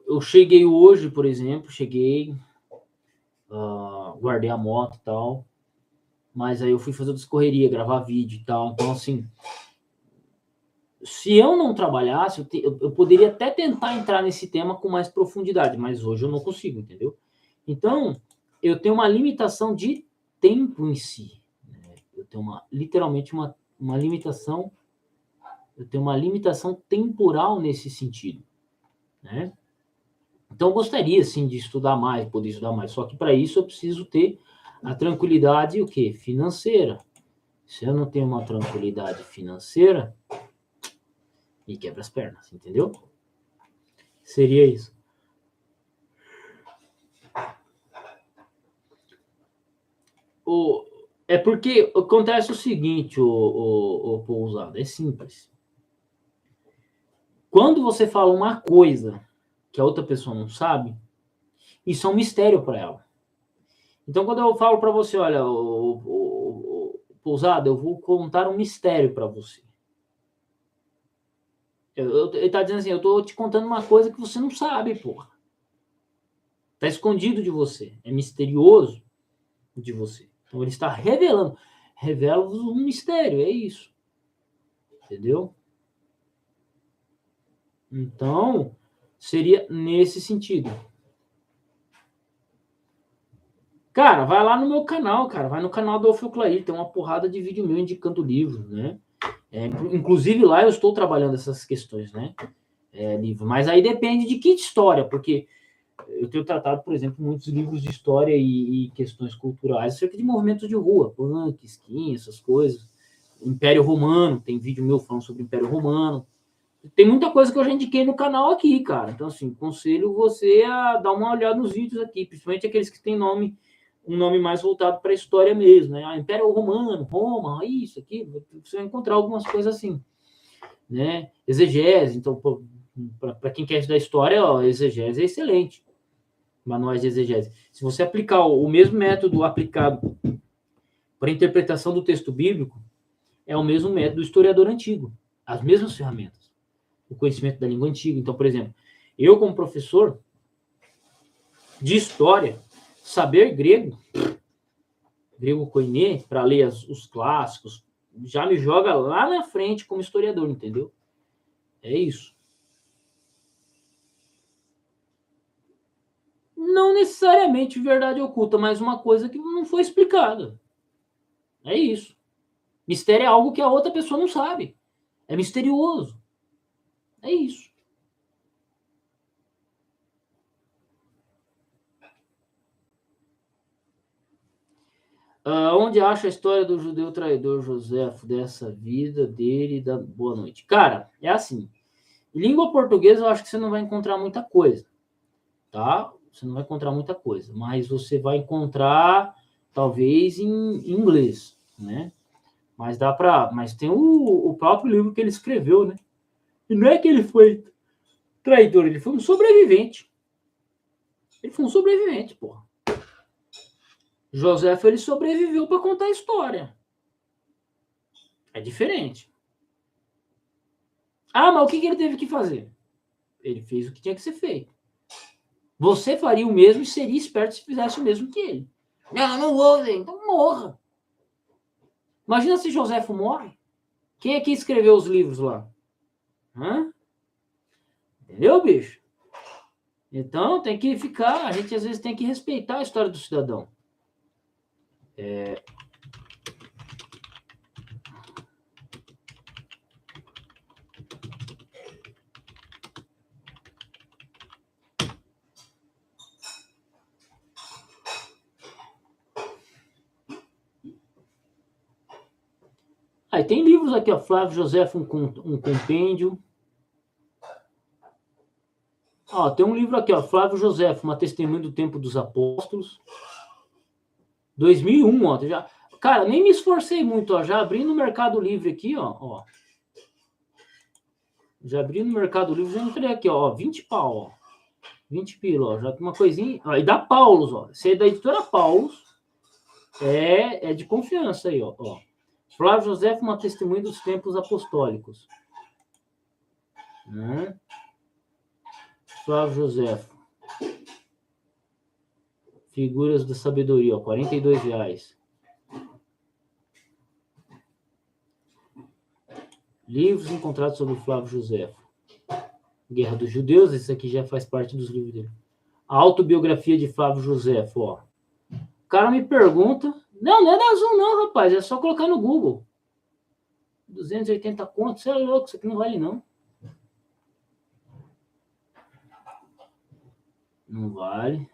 eu cheguei hoje, por exemplo, guardei a moto e tal, mas aí eu fui fazer outra correria, gravar vídeo e tal, então assim, se eu não trabalhasse, eu poderia até tentar entrar nesse tema com mais profundidade, mas hoje eu não consigo, entendeu? Então, eu tenho uma limitação de tempo em si, né? Eu tenho literalmente uma limitação, eu tenho uma limitação temporal nesse sentido, né? Então, eu gostaria, sim, de estudar mais, poder estudar mais. Só que, para isso, eu preciso ter a tranquilidade, o quê? Financeira. Se eu não tenho uma tranquilidade financeira, me quebra as pernas, entendeu? Seria isso. É porque acontece o seguinte, o Pousada, é simples. Quando você fala uma coisa que a outra pessoa não sabe, isso é um mistério para ela. Então, quando eu falo para você, olha, Pousada, eu vou contar um mistério para você. Ele tá dizendo assim, eu tô te contando uma coisa que você não sabe, porra. Tá escondido de você. É misterioso de você. Então, ele está revelando. Revela-vos um mistério, é isso. Entendeu? Então, seria nesse sentido. Cara, vai lá no meu canal, cara. Vai no canal do Alfio Clair. Tem uma porrada de vídeo meu indicando livros, né? Inclusive lá eu estou trabalhando essas questões, né? Livro. Mas aí depende de que história, porque eu tenho tratado, por exemplo, muitos livros de história e questões culturais acerca de movimentos de rua, punk, skin, essas coisas. Império Romano, tem vídeo meu falando sobre o Império Romano. Tem muita coisa que eu já indiquei no canal aqui, cara. Então, assim, aconselho você a dar uma olhada nos vídeos aqui, principalmente aqueles que têm um nome mais voltado para a história mesmo, né? Império Romano, Roma, isso aqui, você vai encontrar algumas coisas assim, né? Exegese, então, para quem quer estudar história, exegese é excelente. Manuais de exegese. Se você aplicar o mesmo método aplicado para a interpretação do texto bíblico, é o mesmo método do historiador antigo, as mesmas ferramentas, o conhecimento da língua antiga. Então, por exemplo, eu como professor de história, saber grego koiné, para ler os clássicos, já me joga lá na frente como historiador, entendeu? É isso. Não necessariamente verdade oculta, mas uma coisa que não foi explicada. É isso. Mistério é algo que a outra pessoa não sabe. É misterioso. É isso. Onde acha a história do judeu traidor Joséfo, dessa vida dele, da boa noite? Cara, é assim. Em língua portuguesa, eu acho que você não vai encontrar muita coisa, tá? Você não vai encontrar muita coisa, mas você vai encontrar, talvez, em inglês, né? Mas tem o próprio livro que ele escreveu, né? E não é que ele foi traidor, ele foi um sobrevivente. Ele foi um sobrevivente, porra. Joséfo, ele sobreviveu para contar a história. É diferente. Ah, mas o que ele teve que fazer? Ele fez o que tinha que ser feito. Você faria o mesmo e seria esperto se fizesse o mesmo que ele. Não vou, velho. Então morra. Imagina se Joséfo morre. Quem é que escreveu os livros lá? Hã? Entendeu, bicho? Então tem que ficar. A gente às vezes tem que respeitar a história do cidadão. Aí tem livros aqui, ó. Flávio Joséfo, um compêndio. Ó, tem um livro aqui, ó. Flávio Joséfo, uma testemunha do tempo dos apóstolos. 2001, ó. Já, cara, nem me esforcei muito, ó. Já abri no Mercado Livre aqui, ó. Já abri no Mercado Livre, já entrei aqui, ó. 20 pau, ó. 20 pila, ó. Já tem uma coisinha. Ó, e da Paulus, ó. Esse aí é da editora Paulus. É de confiança aí, ó. Flávio Joséfo, uma testemunha dos tempos apostólicos. Flávio Joséfo. Figuras da sabedoria, ó. R$42. Livros encontrados sobre Flávio Joséfo. Guerra dos Judeus, esse aqui já faz parte dos livros dele. A autobiografia de Flávio Joséfo, ó. O cara me pergunta. Não é da Azul, não, rapaz. É só colocar no Google. 280 contos. Você é louco, isso aqui não vale, não. Não vale.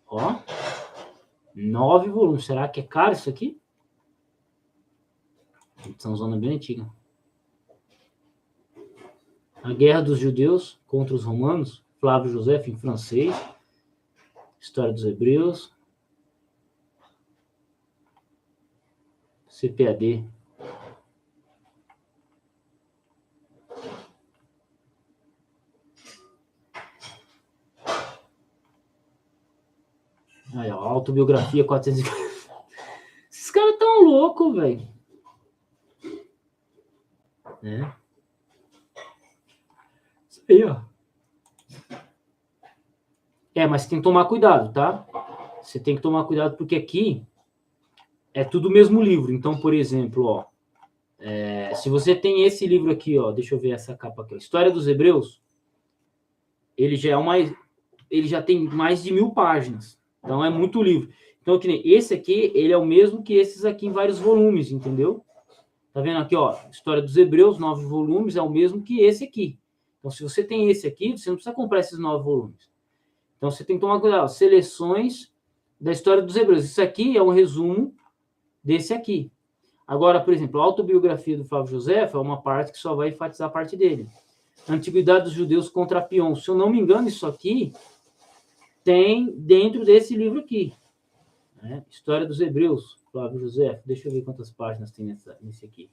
Ó. 9 volumes. Será que é caro isso aqui? Edição zona bem antiga. A Guerra dos Judeus contra os Romanos. Flávio Joséfo em francês. História dos Hebreus. CPAD. Aí, ó, autobiografia 450. Esses caras tão loucos, velho. Né? Isso aí, ó. Mas você tem que tomar cuidado, tá? Você tem que tomar cuidado porque aqui é tudo o mesmo livro. Então, por exemplo, ó, se você tem esse livro aqui, ó, deixa eu ver essa capa aqui, ó, História dos Hebreus, ele já tem mais de 1000 páginas. Então é muito livro. Então, que nem esse aqui, ele é o mesmo que esses aqui em vários volumes, entendeu? Tá vendo aqui, ó, História dos Hebreus, 9 volumes, é o mesmo que esse aqui. Então, se você tem esse aqui, você não precisa comprar esses 9 volumes. Então, você tem que tomar cuidado. Seleções da História dos Hebreus. Isso aqui é um resumo desse aqui. Agora, por exemplo, a autobiografia do Flávio Joséfo é uma parte que só vai enfatizar a parte dele. Antiguidade dos Judeus contra Pion. Se eu não me engano, isso aqui tem dentro desse livro aqui. Né? História dos Hebreus, Flávio Joséfo. Deixa eu ver quantas páginas tem nesse aqui.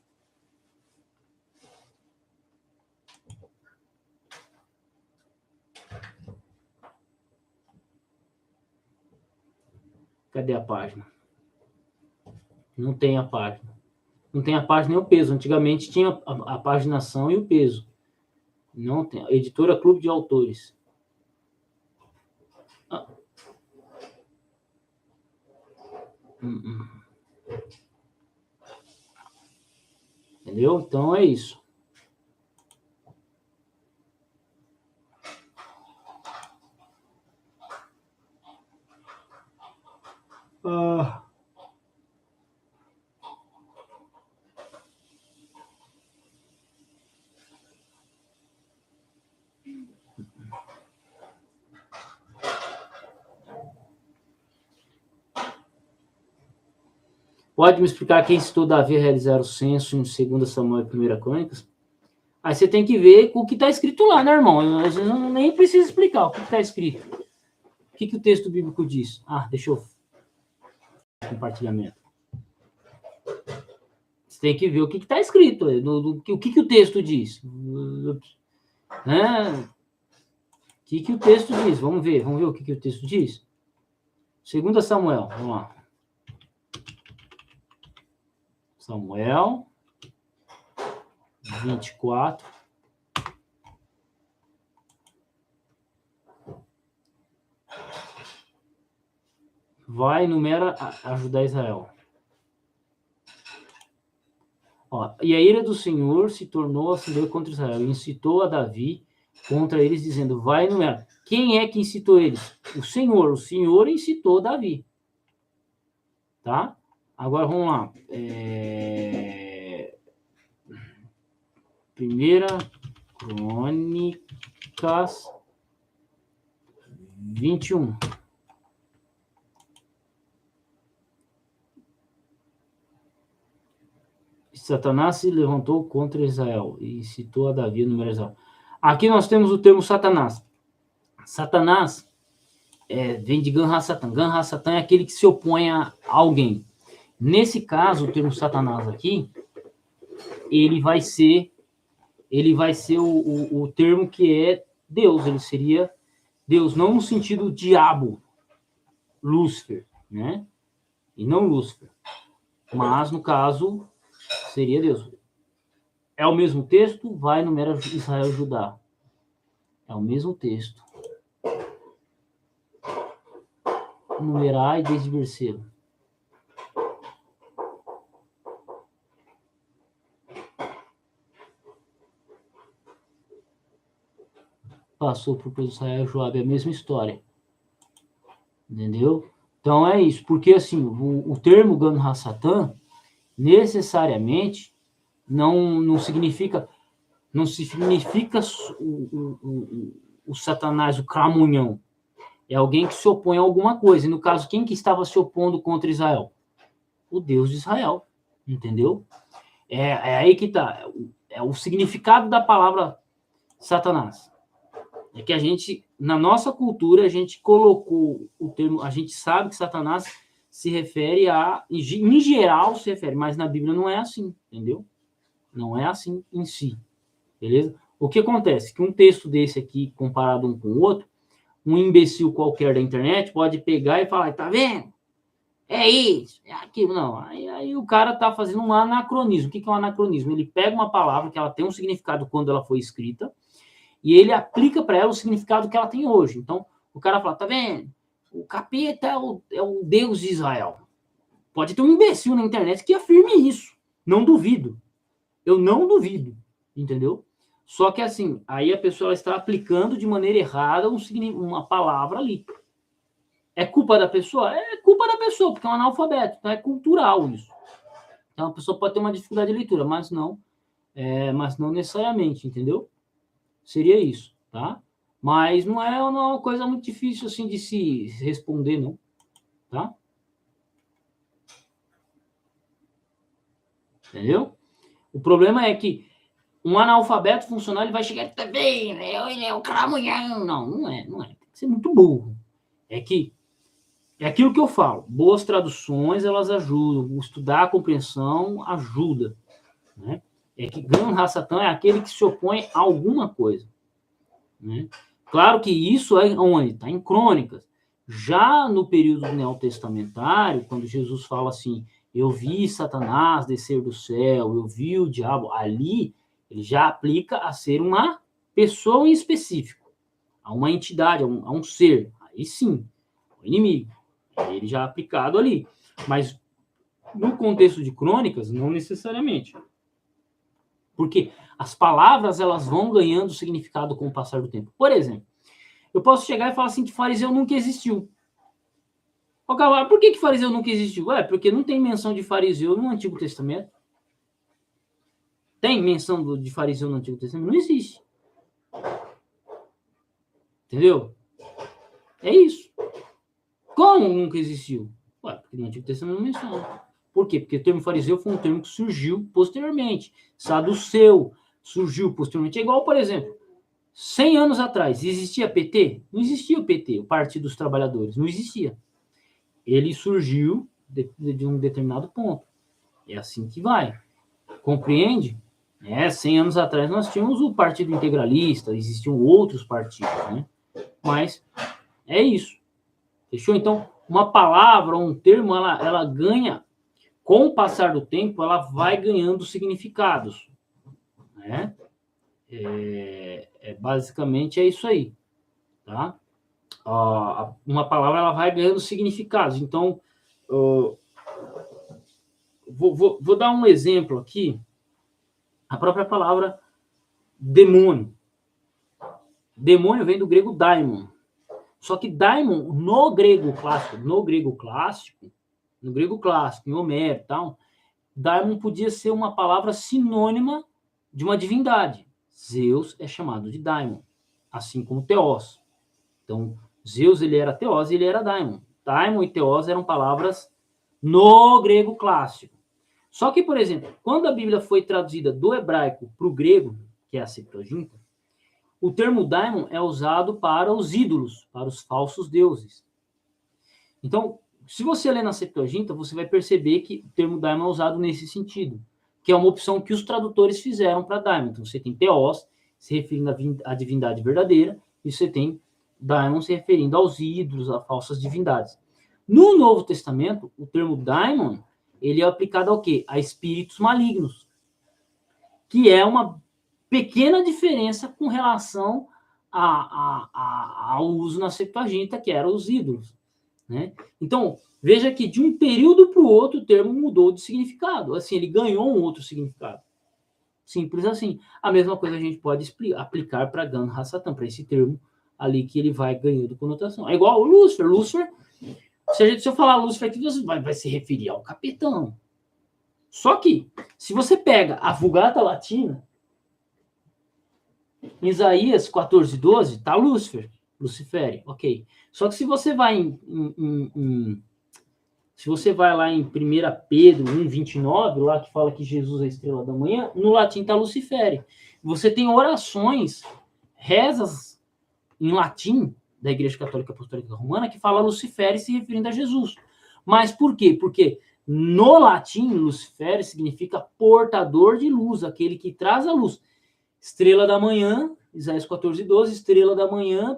Cadê a página? Não tem a página. Não tem a página nem o peso. Antigamente tinha a paginação e o peso. Não tem. Editora Clube de Autores. Entendeu? Então é isso. Pode me explicar quem citou Davi a realizar o censo em 2 Samuel e 1 Crônicas? Aí você tem que ver o que está escrito lá, né, irmão? Eu não, nem precisa explicar o que está escrito. O que o texto bíblico diz? Deixa eu... Compartilhamento. Você tem que ver o que está escrito, o que o texto diz. O que o texto diz? Vamos ver o que o texto diz. 2 Samuel, vamos lá. Samuel 24. Vai, numera, ajudar Israel. E a ira do Senhor se tornou acender contra Israel, e incitou a Davi contra eles, dizendo, vai, numera. Quem é que incitou eles? O Senhor incitou Davi. Tá? Agora, vamos lá. Primeira Crônicas 21. Satanás se levantou contra Israel e citou a Davi no número Israel. Aqui nós temos o termo Satanás. Satanás vem de Gan-ha-Satan. Gan-ha-Satan é aquele que se opõe a alguém. Nesse caso, o termo Satanás aqui, ele vai ser o termo que é Deus. Ele seria Deus, não no sentido diabo, Lúcifer, né? E não Lúcifer. Mas, no caso, seria Deus. É o mesmo texto? Vai, numera Israel e Judá. É o mesmo texto. Numerai desde versículo. Passou para o Israel e Joabe, é a mesma história. Entendeu? Então é isso. Porque assim, o termo Gan-ha-Satan necessariamente não significa o Satanás, o cramunhão. É alguém que se opõe a alguma coisa. E no caso, quem que estava se opondo contra Israel? O Deus de Israel. Entendeu? É aí que está. É o significado da palavra Satanás. É que a gente, na nossa cultura, a gente colocou o termo, a gente sabe que Satanás se refere em geral se refere, mas na Bíblia não é assim, entendeu? Não é assim em si, beleza? O que acontece? Que um texto desse aqui, comparado um com o outro, um imbecil qualquer da internet pode pegar e falar, tá vendo? É isso, é aquilo. Não, aí o cara tá fazendo um anacronismo. O que é um anacronismo? Ele pega uma palavra que ela tem um significado quando ela foi escrita, e ele aplica para ela o significado que ela tem hoje. Então, o cara fala, tá vendo? O capeta é o Deus de Israel. Pode ter um imbecil na internet que afirme isso. Não duvido. Eu não duvido. Entendeu? Só que assim, aí a pessoa está aplicando de maneira errada uma palavra ali. É culpa da pessoa? É culpa da pessoa, porque é um analfabeto. Então é cultural isso. Então a pessoa pode ter uma dificuldade de leitura, mas não necessariamente, entendeu? Seria isso, tá? Mas não é uma coisa muito difícil assim de se responder, não, tá? Entendeu? O problema é que um analfabeto funcional ele vai chegar também, ele é o cramunhão. Não é. Tem que ser muito burro. É aquilo que eu falo. Boas traduções, elas ajudam. Estudar a compreensão ajuda, né? É que Gan-ha-Satan é aquele que se opõe a alguma coisa, né? Claro que isso é onde? Está em Crônicas. Já no período neotestamentário, quando Jesus fala assim, eu vi Satanás descer do céu, eu vi o diabo, ali ele já aplica a ser uma pessoa em específico, a uma entidade, a um ser. Aí sim, o inimigo. Ele já é aplicado ali. Mas no contexto de Crônicas, não necessariamente. Porque as palavras elas vão ganhando significado com o passar do tempo. Por exemplo, eu posso chegar e falar assim que fariseu nunca existiu. Por que fariseu nunca existiu? Porque não tem menção de fariseu no Antigo Testamento. Tem menção de fariseu no Antigo Testamento? Não existe. Entendeu? É isso. Como nunca existiu? Porque no Antigo Testamento não menciona. Por quê? Porque o termo fariseu foi um termo que surgiu posteriormente. Saduceu surgiu posteriormente. É igual, por exemplo, 100 anos atrás, existia PT? Não existia o PT, o Partido dos Trabalhadores, não existia. Ele surgiu de um determinado ponto. É assim que vai. Compreende? 100 anos atrás nós tínhamos o Partido Integralista, existiam outros partidos, né? Mas é isso. Fechou? Então, uma palavra ou um termo, ela ganha, com o passar do tempo, ela vai ganhando significados, né? Basicamente é isso aí, tá? Uma palavra, ela vai ganhando significados. Então, vou dar um exemplo aqui. A própria palavra demônio. Demônio vem do grego daimon. Só que daimon, no grego clássico, em Homero e tal, daimon podia ser uma palavra sinônima de uma divindade. Zeus é chamado de daimon, assim como Theos. Então, Zeus, ele era Theos e ele era daimon. Daimon e Theos eram palavras no grego clássico. Só que, por exemplo, quando a Bíblia foi traduzida do hebraico para o grego, que é a Septuaginta, o termo daimon é usado para os ídolos, para os falsos deuses. Então, se você ler na Septuaginta, você vai perceber que o termo daimon é usado nesse sentido, que é uma opção que os tradutores fizeram para daimon. Então, você tem Theos, se referindo à divindade verdadeira, e você tem daimon se referindo aos ídolos, a falsas divindades. No Novo Testamento, o termo daimon, ele é aplicado ao quê? A espíritos malignos, que é uma pequena diferença com relação ao uso na Septuaginta, que eram os ídolos, né? Então, veja que de um período para o outro, o termo mudou de significado. Assim, ele ganhou um outro significado. Simples assim. A mesma coisa a gente pode aplicar para Gan Ha-Satan, para esse termo ali que ele vai ganhando conotação. É igual o Lúcifer. Lúcifer, se eu falar Lúcifer aqui, você vai se referir ao capitão. Só que, se você pega a Vulgata Latina, em Isaías 14:12, tá Lúcifer, Lucifere, ok. Só que se você vai se você vai lá em 1 Pedro 1:29, lá que fala que Jesus é a estrela da manhã, no latim tá Lucifere. Você tem orações, rezas em latim da Igreja Católica Apostólica Romana que fala Lucifere se referindo a Jesus. Mas por quê? Porque no latim, Lucifere significa portador de luz, aquele que traz a luz. Estrela da manhã, Isaías 14:12, estrela da manhã.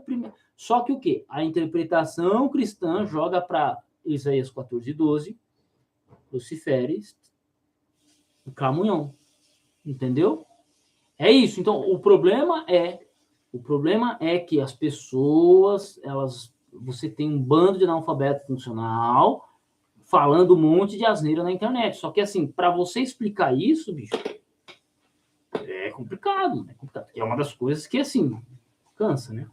Só que o quê? A interpretação cristã joga para Isaías 14:12, Luciferes, o Camunhão. Entendeu? É isso. Então, o problema é que as pessoas, você tem um bando de analfabeto funcional falando um monte de asneira na internet. Só que, assim, para você explicar isso, bicho, é complicado. É uma das coisas que, assim, cansa, né?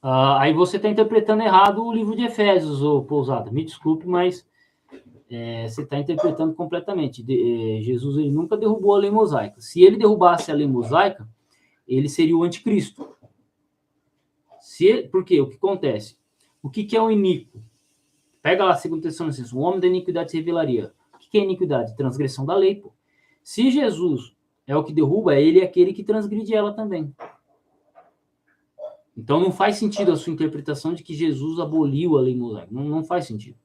Aí você está interpretando errado o livro de Efésios, ô Pousada. Me desculpe, mas você está interpretando completamente. Jesus, ele nunca derrubou a lei mosaica. Se ele derrubasse a lei mosaica, ele seria o anticristo. Por quê? O que acontece? O que é o iníquo? Pega lá, 2 Tessalonicenses, o homem da iniquidade se revelaria. O que é iniquidade? Transgressão da lei, pô. Se Jesus é o que derruba, ele é aquele que transgride ela também. Então não faz sentido a sua interpretação de que Jesus aboliu a lei mosaica. Não faz sentido.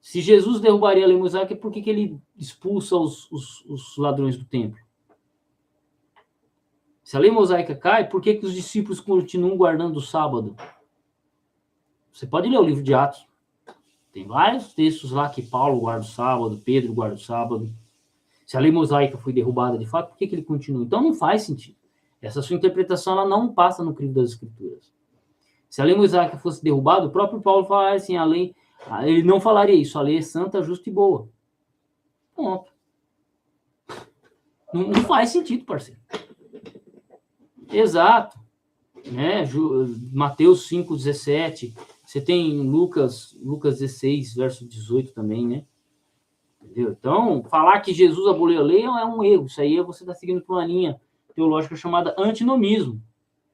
Se Jesus derrubaria a lei mosaica, por que ele expulsa os ladrões do templo? Se a lei mosaica cai, por que os discípulos continuam guardando o sábado? Você pode ler o livro de Atos. Tem vários textos lá que Paulo guarda o sábado, Pedro guarda o sábado. Se a lei mosaica foi derrubada de fato, por que ele continua? Então não faz sentido. Essa sua interpretação ela não passa no crivo das Escrituras. Se a lei mosaica fosse derrubada, o próprio Paulo falaria assim, a lei, ele não falaria isso, a lei é santa, justa e boa. Ponto. Não faz sentido, parceiro. Exato. Né? Mateus 5:17. Você tem Lucas 16, verso 18 também, né? Entendeu? Então, falar que Jesus aboliu a lei é um erro. Isso aí você está seguindo por uma linha teológica chamada antinomismo.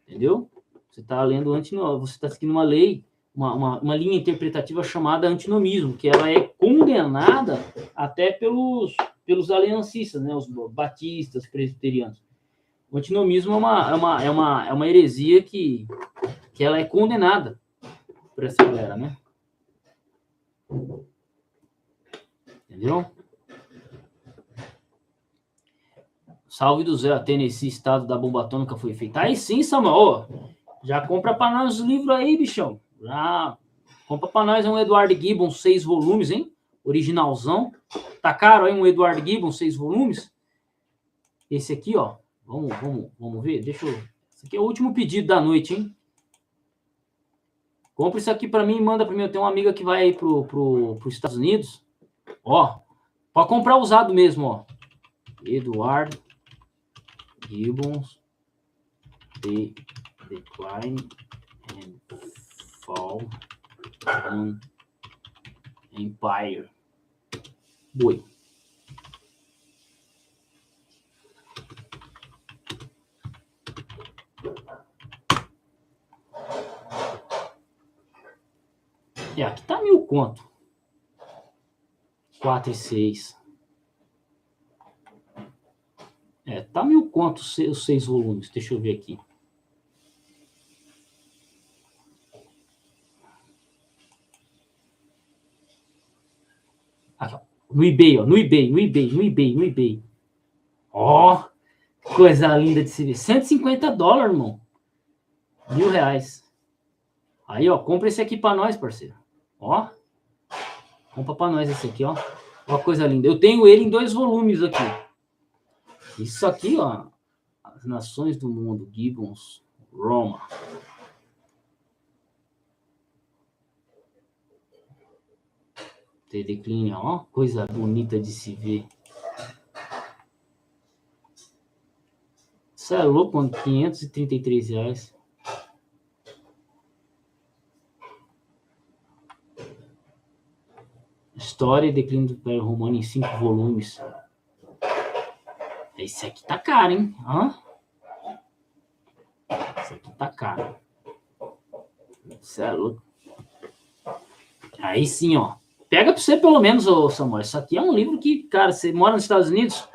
Entendeu? Você está lendo você está seguindo uma lei, uma linha interpretativa chamada antinomismo, que ela é condenada até pelos aliancistas, né? Os batistas, presbiterianos. O antinomismo é uma heresia que ela é condenada por essa galera, né? Entendeu? Salve do Zé, Tennessee, estado da bomba atômica foi feita. Aí sim, Samuel, já compra para nós os livros aí, bichão. Já compra para nós um Edward Gibbon, 6 volumes, hein? Originalzão. Tá caro aí um Edward Gibbon, 6 volumes? Esse aqui, ó. Vamos ver? Deixa eu... Esse aqui é o último pedido da noite, hein? Compra isso aqui para mim e manda para mim. Eu tenho uma amiga que vai aí pros Estados Unidos. Ó, pode comprar usado mesmo, ó. Edward Gibbons, The Decline and Fall on Empire. Boi. Aqui tá 1.000 conto. 4 e 6. Tá 1.000 conto os 6 volumes. Deixa eu ver aqui. Aqui, ó. No eBay, ó. No eBay. Ó, coisa linda de se ver. $150, irmão. R$1.000. Aí, ó, compra esse aqui pra nós, parceiro. Ó. Compra pra nós esse aqui, ó. Ó, coisa linda. Eu tenho ele em 2 volumes aqui. Isso aqui, ó. As Nações do Mundo. Gibbons, Roma. The Decline, ó. Coisa bonita de se ver. Isso é louco, mano. R$533. História e Declínio do Império Romano em 5 volumes. Esse aqui tá caro, hein? Esse aqui tá caro. Isso é louco. Aí sim, ó. Pega pra você pelo menos, ô Samuel. Isso aqui é um livro que, cara, você mora nos Estados Unidos,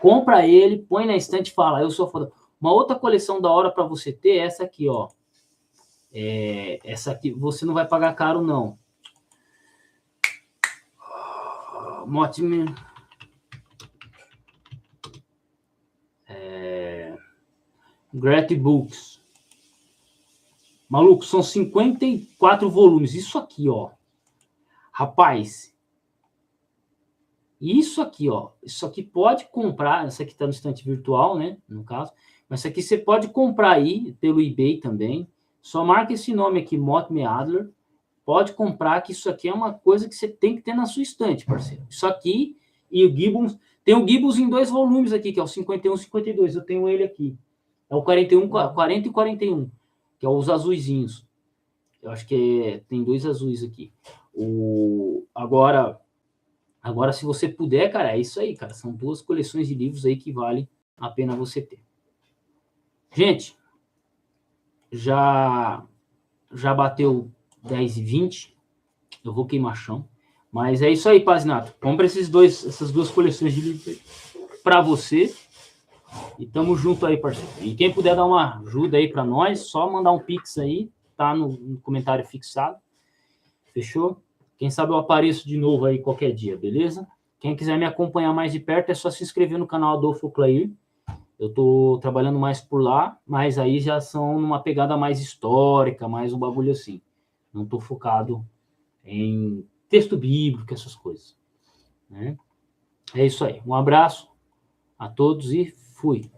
compra ele, põe na estante e fala, eu sou foda. Uma outra coleção da hora pra você ter é essa aqui, ó. Essa aqui você não vai pagar caro, não. Mortimer. Gretty Books. Maluco, são 54 volumes. Isso aqui, ó. Rapaz. Isso aqui, ó. Isso aqui pode comprar. Essa aqui tá no estante virtual, né? No caso. Mas isso aqui você pode comprar aí pelo eBay também. Só marca esse nome aqui, Mortimer Adler. Pode comprar, que isso aqui é uma coisa que você tem que ter na sua estante, parceiro. Isso aqui e o Gibbons. Tem o Gibbons em 2 volumes aqui, que é o 51 e 52. Eu tenho ele aqui. É o 41, 40 e 41, que é os azuizinhos. Eu acho que tem 2 azuis aqui. Agora, se você puder, cara, é isso aí, cara. São 2 coleções de livros aí que vale a pena você ter. Gente, já bateu 10h20. Eu vou queimar chão. Mas é isso aí, Pazinato. Compra essas 2 coleções de livros para você. E tamo junto aí, parceiro. E quem puder dar uma ajuda aí para nós, só mandar um pix aí, tá no comentário fixado. Fechou? Quem sabe eu apareço de novo aí qualquer dia, beleza? Quem quiser me acompanhar mais de perto, é só se inscrever no canal Adolfo Clair. Eu tô trabalhando mais por lá, mas aí já são numa pegada mais histórica, mais um bagulho assim. Não tô focado em texto bíblico, essas coisas, né? É isso aí. Um abraço a todos e fui.